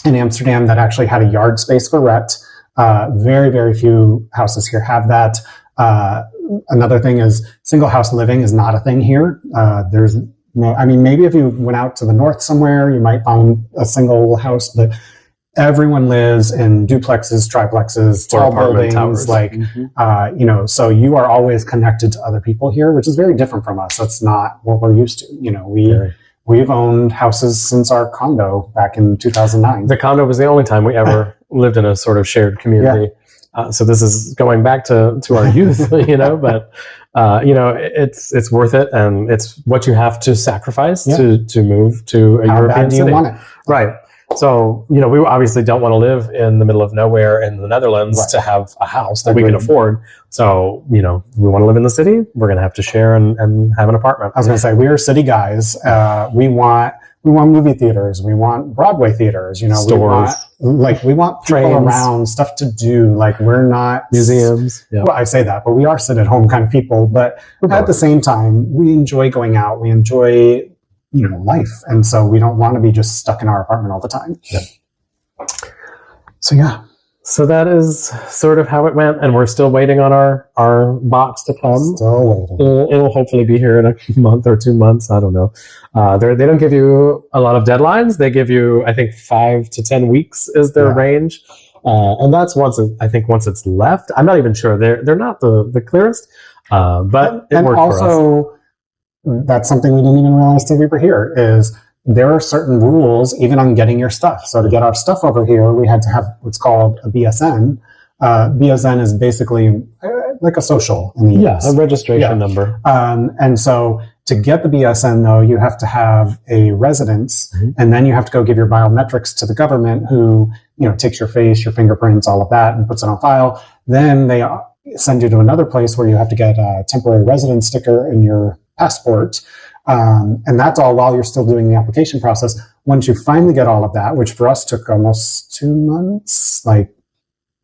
in Amsterdam that actually had a yard space for rent. Very, very few houses here have that. Another thing is single house living is not a thing here. There's no, maybe if you went out to the north somewhere, you might find a single house, but everyone lives in duplexes, triplexes, tall buildings, towers. So you are always connected to other people here, which is very different from us. That's not what we're used to. We've owned houses since our condo back in 2009. The condo was the only time we ever lived in a sort of shared community. So this is going back to our youth, but it's worth it. And it's what you have to sacrifice to move to a European city. How bad do you want it? Right. So, we obviously don't want to live in the middle of nowhere in the Netherlands to have a house that we can afford. So, we want to live in the city. We're going to have to share and have an apartment. I was going to say, we are city guys. We want movie theaters. We want Broadway theaters. Stores. We want people Trains. around, stuff to do. Like, we're not museums. Yeah. Well, I say that, but we are sit-at-home kind of people. But at the same time, we enjoy going out. We enjoy life, and so we don't want to be just stuck in our apartment all the time. Yeah. So that is sort of how it went, and we're still waiting on our box to come. Still waiting. It'll hopefully be here in a month or 2 months. I don't know. They don't give you a lot of deadlines. They give you, I think, 5 to 10 weeks is their range, and that's once it's left. I'm not even sure they're not the clearest, but it worked for us. That's something we didn't even realize till we were here, is there are certain rules even on getting your stuff. So to get our stuff over here, we had to have what's called a BSN. BSN is basically like a social in the US. A registration number. And so to get the BSN, though, you have to have a residence, and then you have to go give your biometrics to the government, who takes your face, your fingerprints, all of that, and puts it on file. Then they send you to another place where you have to get a temporary residence sticker in your passport, and that's all while you're still doing the application process. Once you finally get all of that, which for us took almost 2 months, like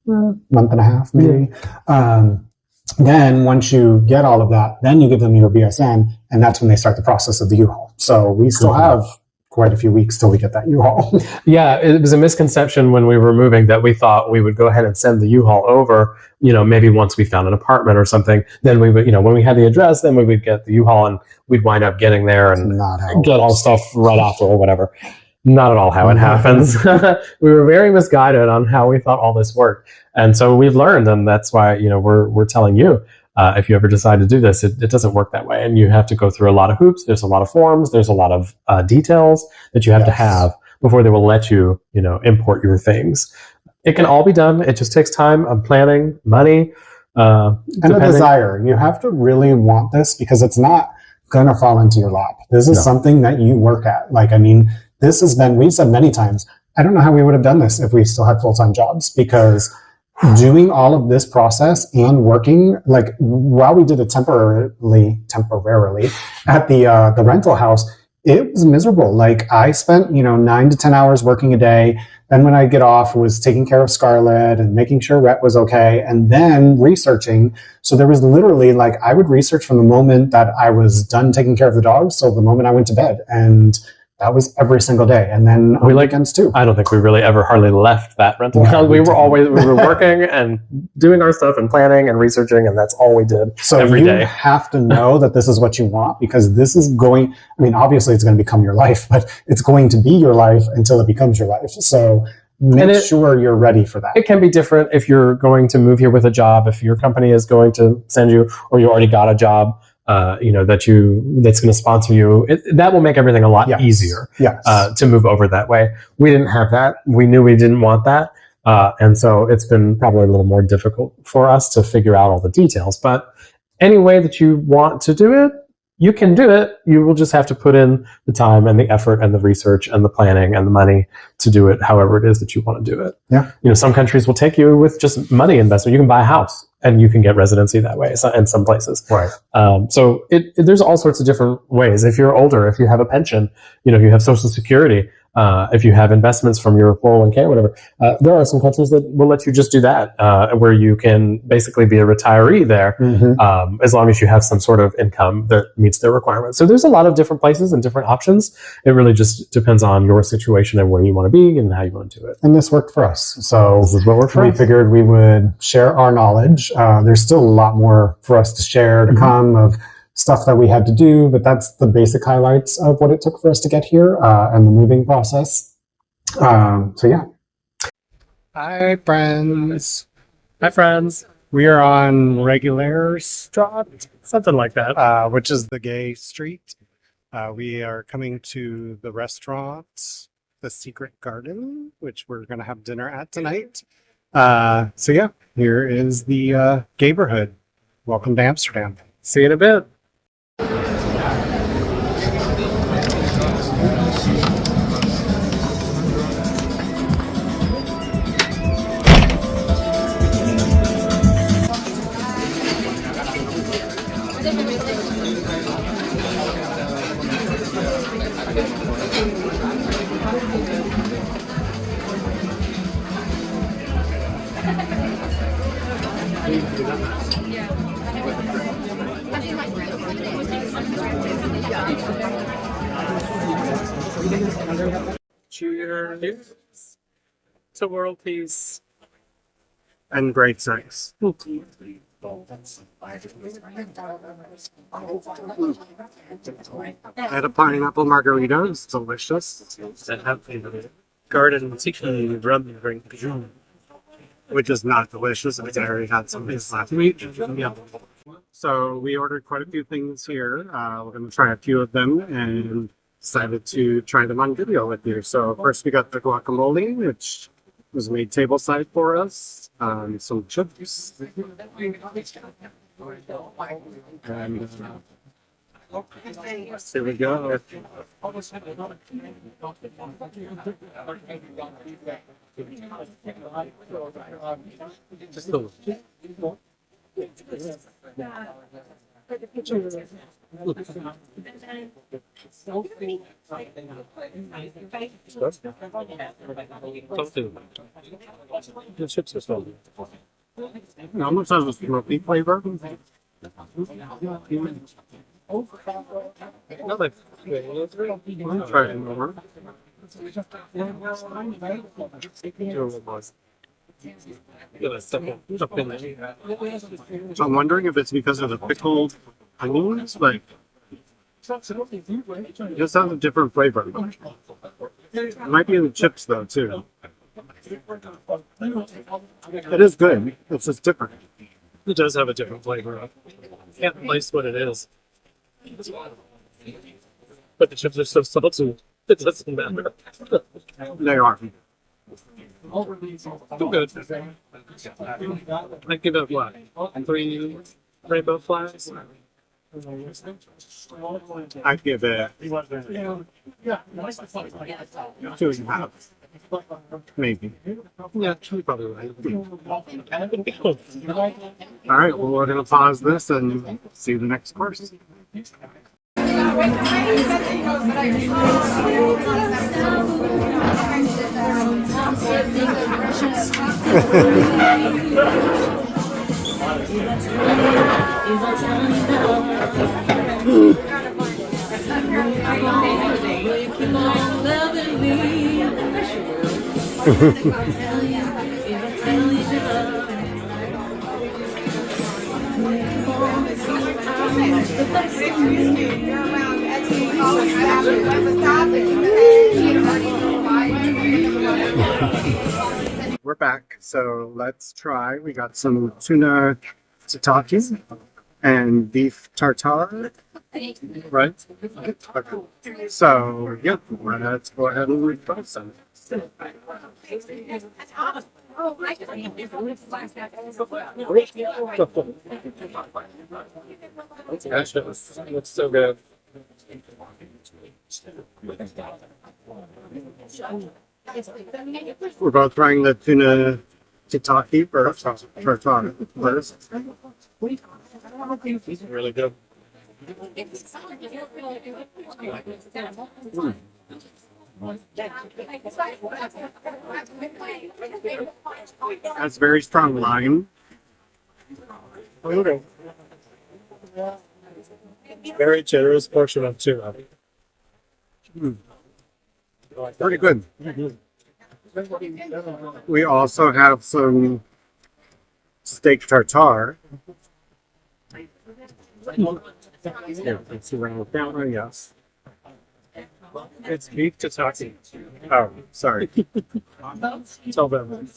month and a half maybe, then once you get all of that, then you give them your BSN, and that's when they start the process of the U-Haul. So we still have quite a few weeks till we get that U-Haul. Yeah, it was a misconception when we were moving that we thought we would go ahead and send the U-Haul over, maybe once we found an apartment or something. Then we would, when we had the address, then we would get the U-Haul, and we'd wind up getting there and get all stuff right after or whatever. Not at all how it happens. We were very misguided on how we thought all this worked. And so we've learned, and that's why, we're telling you, if you ever decide to do this, it doesn't work that way. And you have to go through a lot of hoops. There's a lot of forms. There's a lot of details that you have to have before they will let you, import your things. It can all be done. It just takes time of planning, money, and a desire. You have to really want this, because it's not going to fall into your lap. This is something that you work at. This has been, we've said many times, I don't know how we would have done this if we still had full-time jobs, because doing all of this process and working, while we did it temporarily at the rental house, it was miserable. I spent, 9 to 10 hours working a day. Then when I get off, was taking care of Scarlett and making sure Rhett was okay, and then researching. So there was literally, I would research from the moment that I was done taking care of the dogs, so the moment I went to bed. And that was every single day. And then on weekends too. I don't think we really ever hardly left that rental house. We were working and doing our stuff and planning and researching, and that's all we did every day. You have to know that this is what you want, because this is going, obviously it's going to become your life, but it's going to be your life until it becomes your life. So make sure you're ready for that. It can be different if you're going to move here with a job, if your company is going to send you, or you already got a job, that's going to sponsor you. That will make everything a lot easier to move over that way. We didn't have that. We knew we didn't want that. And so it's been probably a little more difficult for us to figure out all the details. But any way that you want to do it, you can do it. You will just have to put in the time and the effort and the research and the planning and the money to do it however it is that you want to do it. Yeah. Some countries will take you with just money investment. You can buy a house and you can get residency that way in some places. Right. So there's all sorts of different ways. If you're older, if you have a pension, if you have Social Security, if you have investments from your 401k or whatever, there are some countries that will let you just do that, where you can basically be a retiree there, as long as you have some sort of income that meets their requirements. So there's a lot of different places and different options. It really just depends on your situation and where you want to be and how you want to do it. And this worked for us. So this is what worked for us. We figured we would share our knowledge. There's still a lot more for us to share to come of stuff that we had to do, but that's the basic highlights of what it took for us to get here, and the moving process. So yeah. Hi friends. Hi friends. We are on Regular Straat, Something like that. which is the gay street. We are coming to the restaurant, the Secret Garden, which we're going to have dinner at tonight. So yeah, here is the neighborhood. Welcome to Amsterdam. See you in a bit. Cheers to world peace. And grade 6. I had a pineapple margarita. It's delicious. I have a garden tiki rum drink. Which is not delicious because I already had some of this last week. Yeah. So we ordered quite a few things here. We're going to try a few of them and decided to try them on video with you. So first we got the guacamole, which was made tableside for us. Some chips. And here we go. The chips are so It almost has a smoky flavor. Another. I'll try it more. So I'm wondering if it's because of the pickled onions, but it just has a different flavor. It might be in the chips though too. It is good. It's just different. It does have a different flavor. Can't place what it is. But the chips are so salty, it doesn't matter. They are. Too good. I give it what? 3 rainbow flags? I'd give it 2.5. Maybe. Yeah, you're probably right. All right, well, we're going to pause this and see the next course. We're back, so let's try. We got some tuna tataki and beef tartare, right? Okay. So, yeah, let's go ahead and repost some. That looks so good. We're both trying the tuna tataki first. Tartare first. Really good. That's very strong lime. Okay. Very generous portion of tuna. Pretty good. We also have some steak tartare. Yeah, it's around the counter, yes. It's beef tataki. Oh, sorry. Tell them.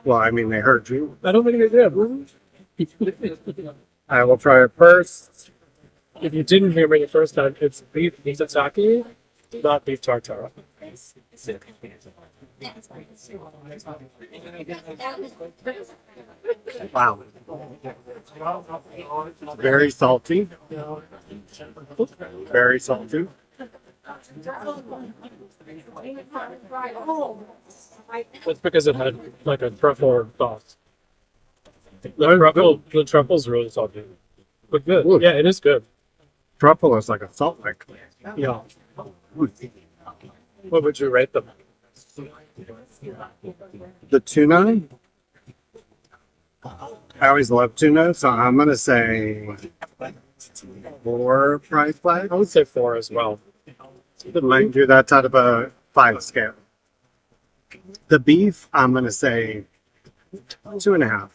Well, I mean, they heard you. I don't think they did. I will try it first. If you didn't hear me the first time, it's beef tataki, not beef tartare. Wow. Very salty. Very salty. It's because it had like a truffle sauce. The truffle's really salty. But good. Ooh. Yeah, it is good. Truffle is like a salt lick. Yeah. What would you rate them? The tuna, I always love tuna, so I'm gonna say 4 price flags. I would say 4 as well. Mind you, that's out of a 5 scale. The beef, I'm gonna say 2.5.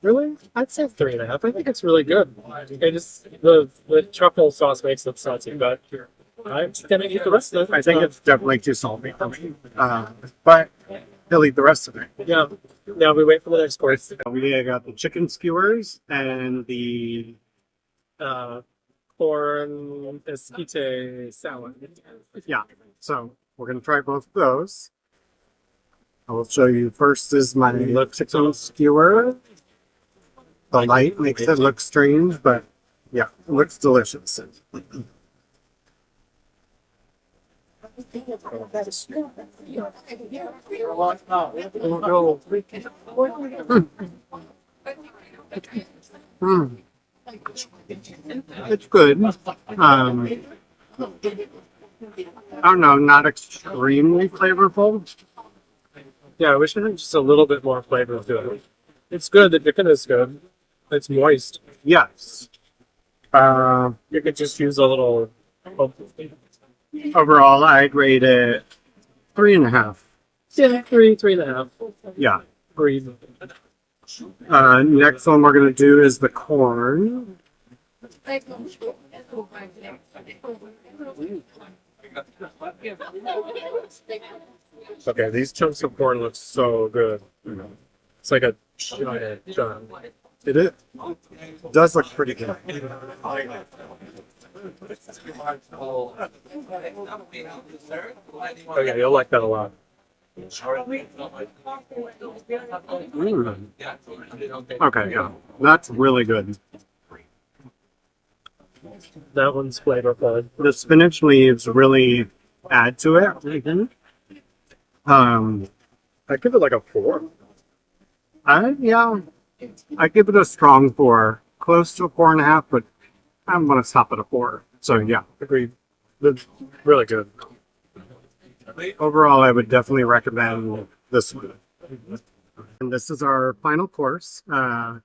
Really? I'd say 3.5. I think it's really good. It just the truffle sauce makes it salty, but I'm gonna eat the rest of it. I think it's definitely too salty for me. But he'll eat the rest of it. Yeah. Now we wait for the next course. We got the chicken skewers and the Corn esquite salad. yeah. So we're gonna try both of those. I will show you first is my chicken skewer. The light makes it look strange, but yeah, it looks delicious. Mm. It's good. I don't know, not extremely flavorful. Yeah, I wish it had just a little bit more flavor to it. It's good. The chicken is good. It's moist. Yes. You could just use a little. Overall, I'd rate it 3.5. Yeah, 3.5. Yeah. Breathe. Next one we're gonna do is the corn. Okay, these chunks of corn look so good. It's like a giant chunk. It is. It does look pretty good. Oh yeah, you'll like that a lot. Okay, yeah. That's really good. That one's flavorful. The spinach leaves really add to it. I give it like a 4. Yeah. I give it a strong 4. Close to a 4.5, but I'm gonna stop at a 4. So yeah. Agreed. It's really good. Overall, I would definitely recommend this one. And this is our final course. I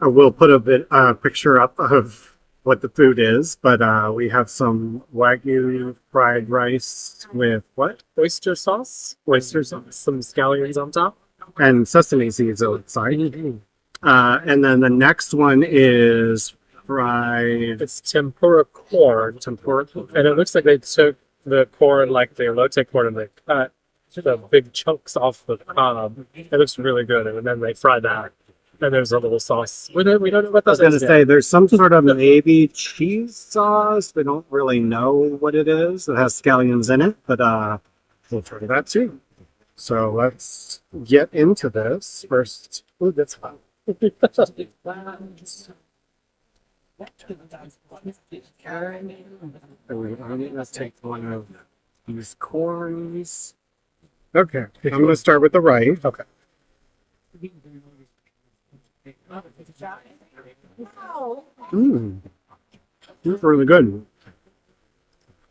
will put a picture up of what the food is, but we have some Wagyu fried rice with what? Oyster sauce. Oyster sauce. Some scallions on top. And sesame seeds outside. And then the next one is fried. It's tempura corn. And it looks like they took the corn, like the elote corn, and they cut the big chunks off the cob. It looks really good, and then they fry that. And there's a little sauce. We don't know what I was that going is to yet. say there's some sort of maybe cheese sauce. We don't really know what it is. It has scallions in it, but we'll try that too. So let's get into this first. Ooh, that's hot. Let's take one of these corns. Okay, I'm going to start with the rice. Okay. Mmm. It's really good.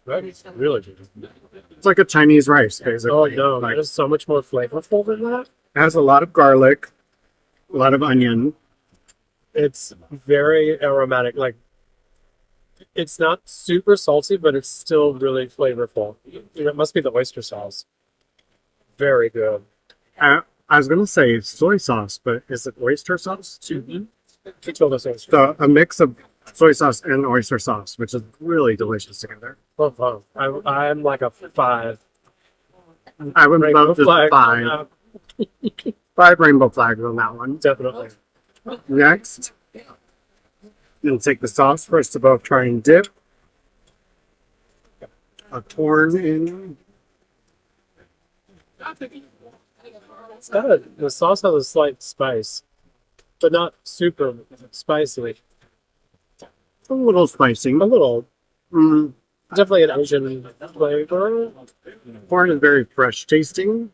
That's really good. It's like a Chinese rice, basically. Oh no, Like, that is so much more flavorful than that. it has a lot of garlic, a lot of onion. It's very aromatic. Like, it's not super salty, but it's still really flavorful. It must be the oyster sauce. Very good. I was going to say soy sauce, but is it oyster sauce too? He told us oyster. So a mix of soy sauce and oyster sauce, which is really delicious together. Oh. I'm like a 5. I would Rainbow love to flag. find 5 rainbow flags on that one. Definitely. Next, you'll take the sauce for us to both try and dip a corn in. It's good. The sauce has a slight spice, but not super spicy. A little spicy. A little. Mm, Definitely an Asian flavor. corn is very fresh tasting.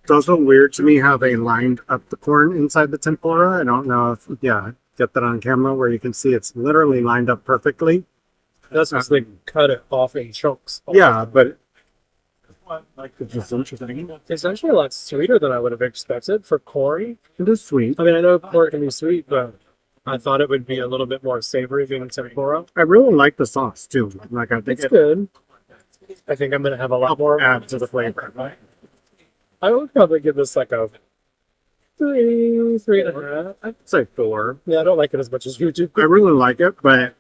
It's also weird to me how they lined up the corn inside the tempura. I don't know if, get that on camera where you can see it's literally lined up perfectly. That's because they cut it off in chunks. Yeah, but It's just interesting. It's actually a lot sweeter than I would have expected for Corey. It is sweet. I mean, I know pork can be sweet, but I thought it would be a little bit more savory being tempura. I really like the sauce too. Like I think It's good. I think I'm gonna have a lot more add to the flavor. I would probably give this like a 3.5. I'd say 4. Yeah, I don't like it as much as you do. I really like it, but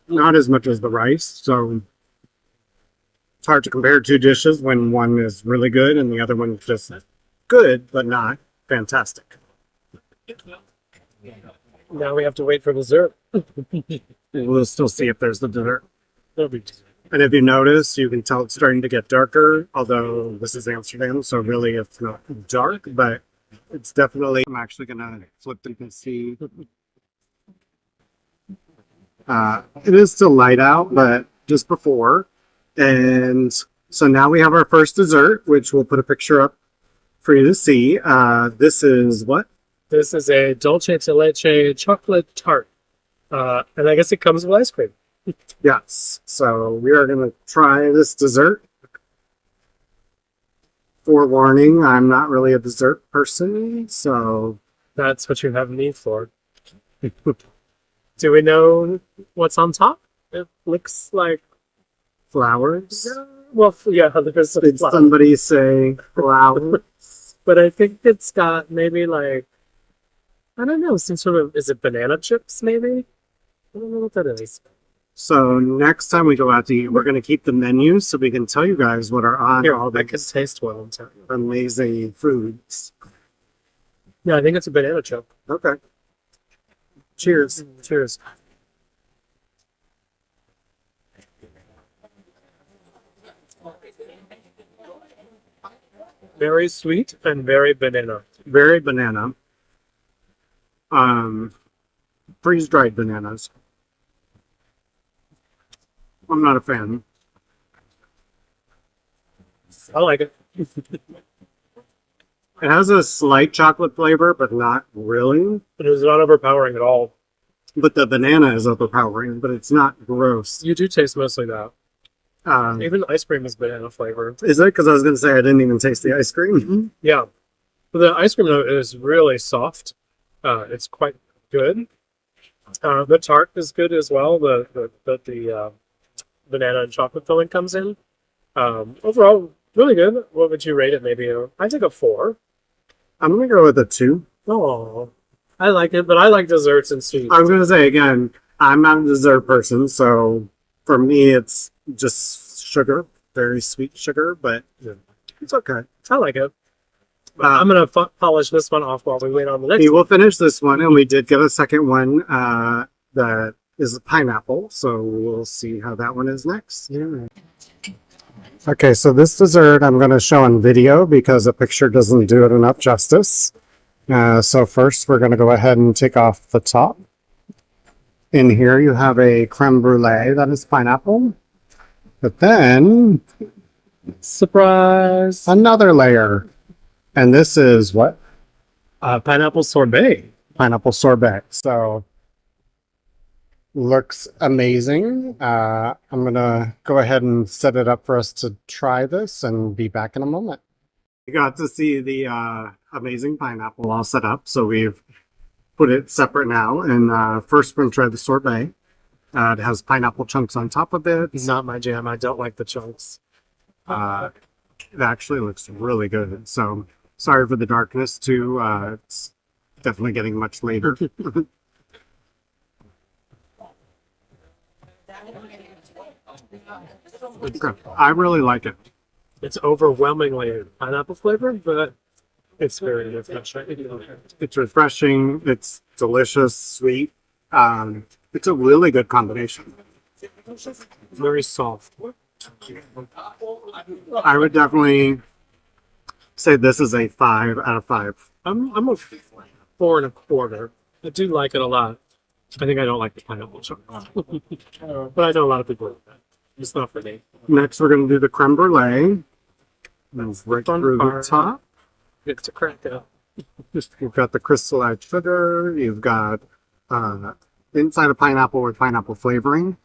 not as much as the rice. So it's hard to compare two dishes when one is really good and the other one's just good, but not fantastic. Now we have to wait for dessert. We'll still see if there's the dessert. That'll be And if you notice, you can tell it's starting to get darker, although this is Amsterdam, so really it's not dark, but it's definitely... I'm actually going to flip so you can see. It is still light out, but just before. And so now we have our first dessert, which we'll put a picture up for you to see. This is what? This is a dulce de leche chocolate tart. And I guess it comes with ice cream. Yes. So we are going to try this dessert. Forewarning, I'm not really a dessert person, so... That's what you have me for. Do we know what's on top? It looks like... Flowers? Well, yeah, there's some Did flowers. somebody say flowers? But I think it's got maybe like... I don't know, some sort of... Is it banana chips, maybe? I don't know what that is. So next time we go out to eat, we're going to keep the menus so we can tell you guys what are on Here, all I can these taste one. I'm telling you. amazing foods. Yeah, I think it's a banana chip. Okay. Cheers. Cheers. Very sweet and very banana. Very banana. Freeze-dried bananas. I'm not a fan. I like it. It has a slight chocolate flavor, but not really. It is not overpowering at all. But the banana is overpowering, but it's not gross. You do taste mostly that. Um, Even the ice cream is banana flavored. is it? Because I was going to say I didn't even taste the ice cream. Yeah. But the ice cream, though, is really soft. It's quite good. The tart is good as well. The banana and chocolate filling comes in. Overall, really good. What would you rate it? Maybe I think a 4. I'm going to go with a 2. Oh, I like it, but I like desserts and sweets. I was going to say, again, I'm not a dessert person, so for me it's just sugar, very sweet sugar, but it's okay. I like it. I'm going to polish this one off while we wait on the next We one. will finish this one, and we did get a second one that is a pineapple, so we'll see how that one is next. Yeah. Okay, so this dessert I'm going to show on video because a picture doesn't do it enough justice. So first we're going to go ahead and take off the top. In here you have a creme brulee that is pineapple. But then Surprise! another layer. And this is what? Pineapple sorbet. Pineapple sorbet. So looks amazing. I'm gonna go ahead and set it up for us to try this and be back in a moment. You got to see the amazing pineapple all set up, so we've put it separate now. And first we're gonna try the sorbet. It has pineapple chunks on top of it. Not my jam. I don't like the chunks. It actually looks really good. So sorry for the darkness too. It's definitely getting much later. I really like it. It's overwhelmingly pineapple flavored, but it's very refreshing. It's refreshing. It's delicious, sweet. It's a really good combination. Very soft. I would definitely say this is a 5 out of 5. I'm a 4.25. I do like it a lot. I think I don't like the pineapple chunks. But I know a lot of people like that. It's not for me. Next, we're going to do the creme brulee. That's right through the top. It's a crack up. You've got the crystallized sugar. You've got inside a pineapple with pineapple flavoring.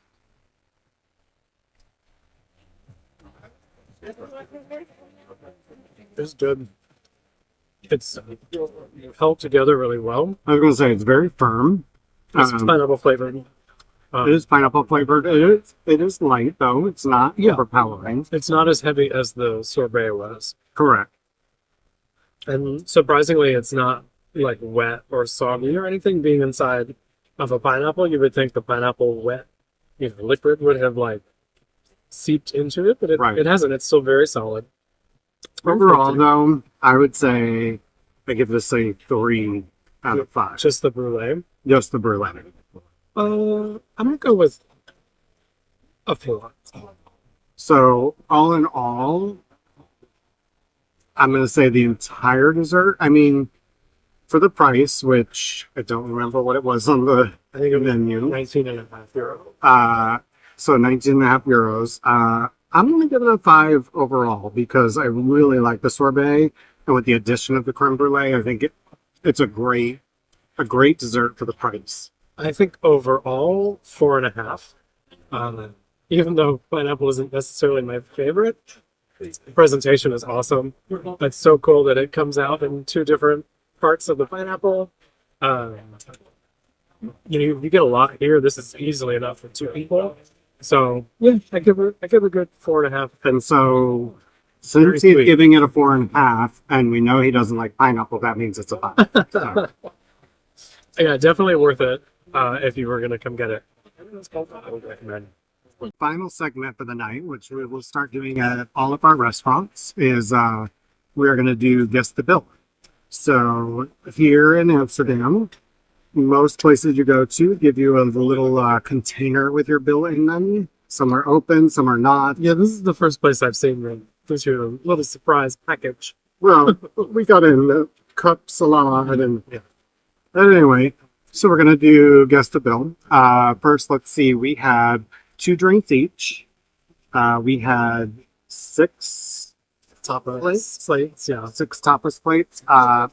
is good. It's held together really well. I was going to say it's very firm. It's pineapple flavored. It is pineapple flavored. It is light though. It's not overpowering. It's not as heavy as the sorbet was. Correct. And surprisingly, it's not like wet or soggy or anything. Being inside of a pineapple, you would think the pineapple wet, liquid would have like seeped into it, but it hasn't. It's still very solid. Overall, though, I would say I give this a 3 out of 5. Just the brulee. Just the brulee. I'm gonna go with a 4. So all in all, I'm gonna say the entire dessert. I mean, for the price, which I don't remember what it was on the I think it was menu. 19.5 euros. So 19.5 euros. I'm going to give it a 5 overall because I really like the sorbet, and with the addition of the creme brulee, I think it's a great dessert for the price. I think overall 4.5. Even though pineapple isn't necessarily my favorite, the presentation is awesome. It's so cool that it comes out in 2 different parts of the pineapple. You get a lot here. This is easily enough for 2 people. So yeah, I give it a good 4.5. And so since he's giving it a 4.5, and we know he doesn't like pineapple, that means it's a 5. So. Yeah, definitely worth it if you were gonna come get it. I would recommend. Final segment for the night, which we will start doing at all of our restaurants, is we're going to do Guess the Bill. So here in Amsterdam, most places you go to give you a little container with your bill in them. Some are open, some are not. Yeah, this is the first place I've seen them. There's your little surprise package. Well, we got in the cup salad and yeah. But anyway, so we're going to do Guess the Bill. First, let's see. We had 2 drinks each. We had 6 tapas plates. Yeah, 6 tapas plates,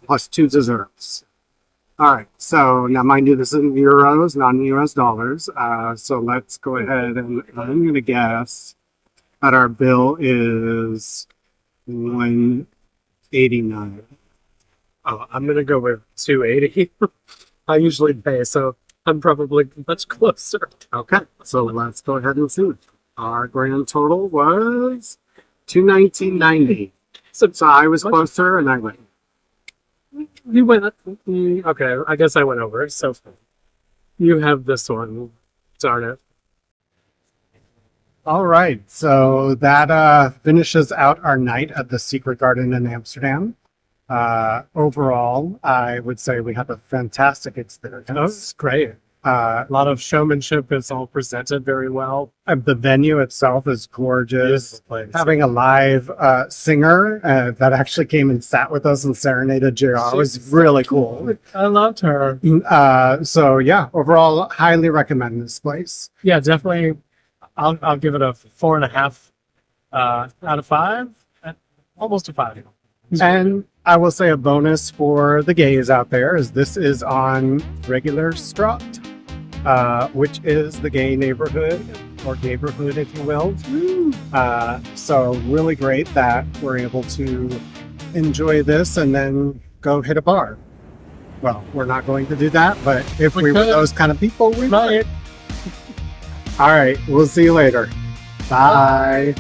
plus 2 desserts. All right, so now mind you, this is in euros, not in US dollars. So let's go ahead and I'm going to guess that our bill is 189. Oh, I'm going to go with 280. I usually pay, so I'm probably much closer. Okay, so let's go ahead and see. Our grand total was 219.90. So I was closer and I went. You went. Okay, I guess I went over. So you have this one. Darn it. All right, so that finishes out our night at the Secret Garden in Amsterdam. Overall, I would say we had a fantastic experience. That was great. A lot of showmanship. It's all presented very well. The venue itself is gorgeous. Having a live singer that actually came and sat with us and serenaded JR was really cool. I loved her. So yeah, overall, highly recommend this place. Yeah, definitely. I'll give it a 4.5 out of 5. Almost a 5. And I will say a bonus for the gays out there is this is on Regular Straat, which is the gay neighborhood, or neighborhood, if you will. So really great that we're able to enjoy this and then go hit a bar. Well, we're not going to do that, but if we were those kind of people, we might. All right, we'll see you later. Bye.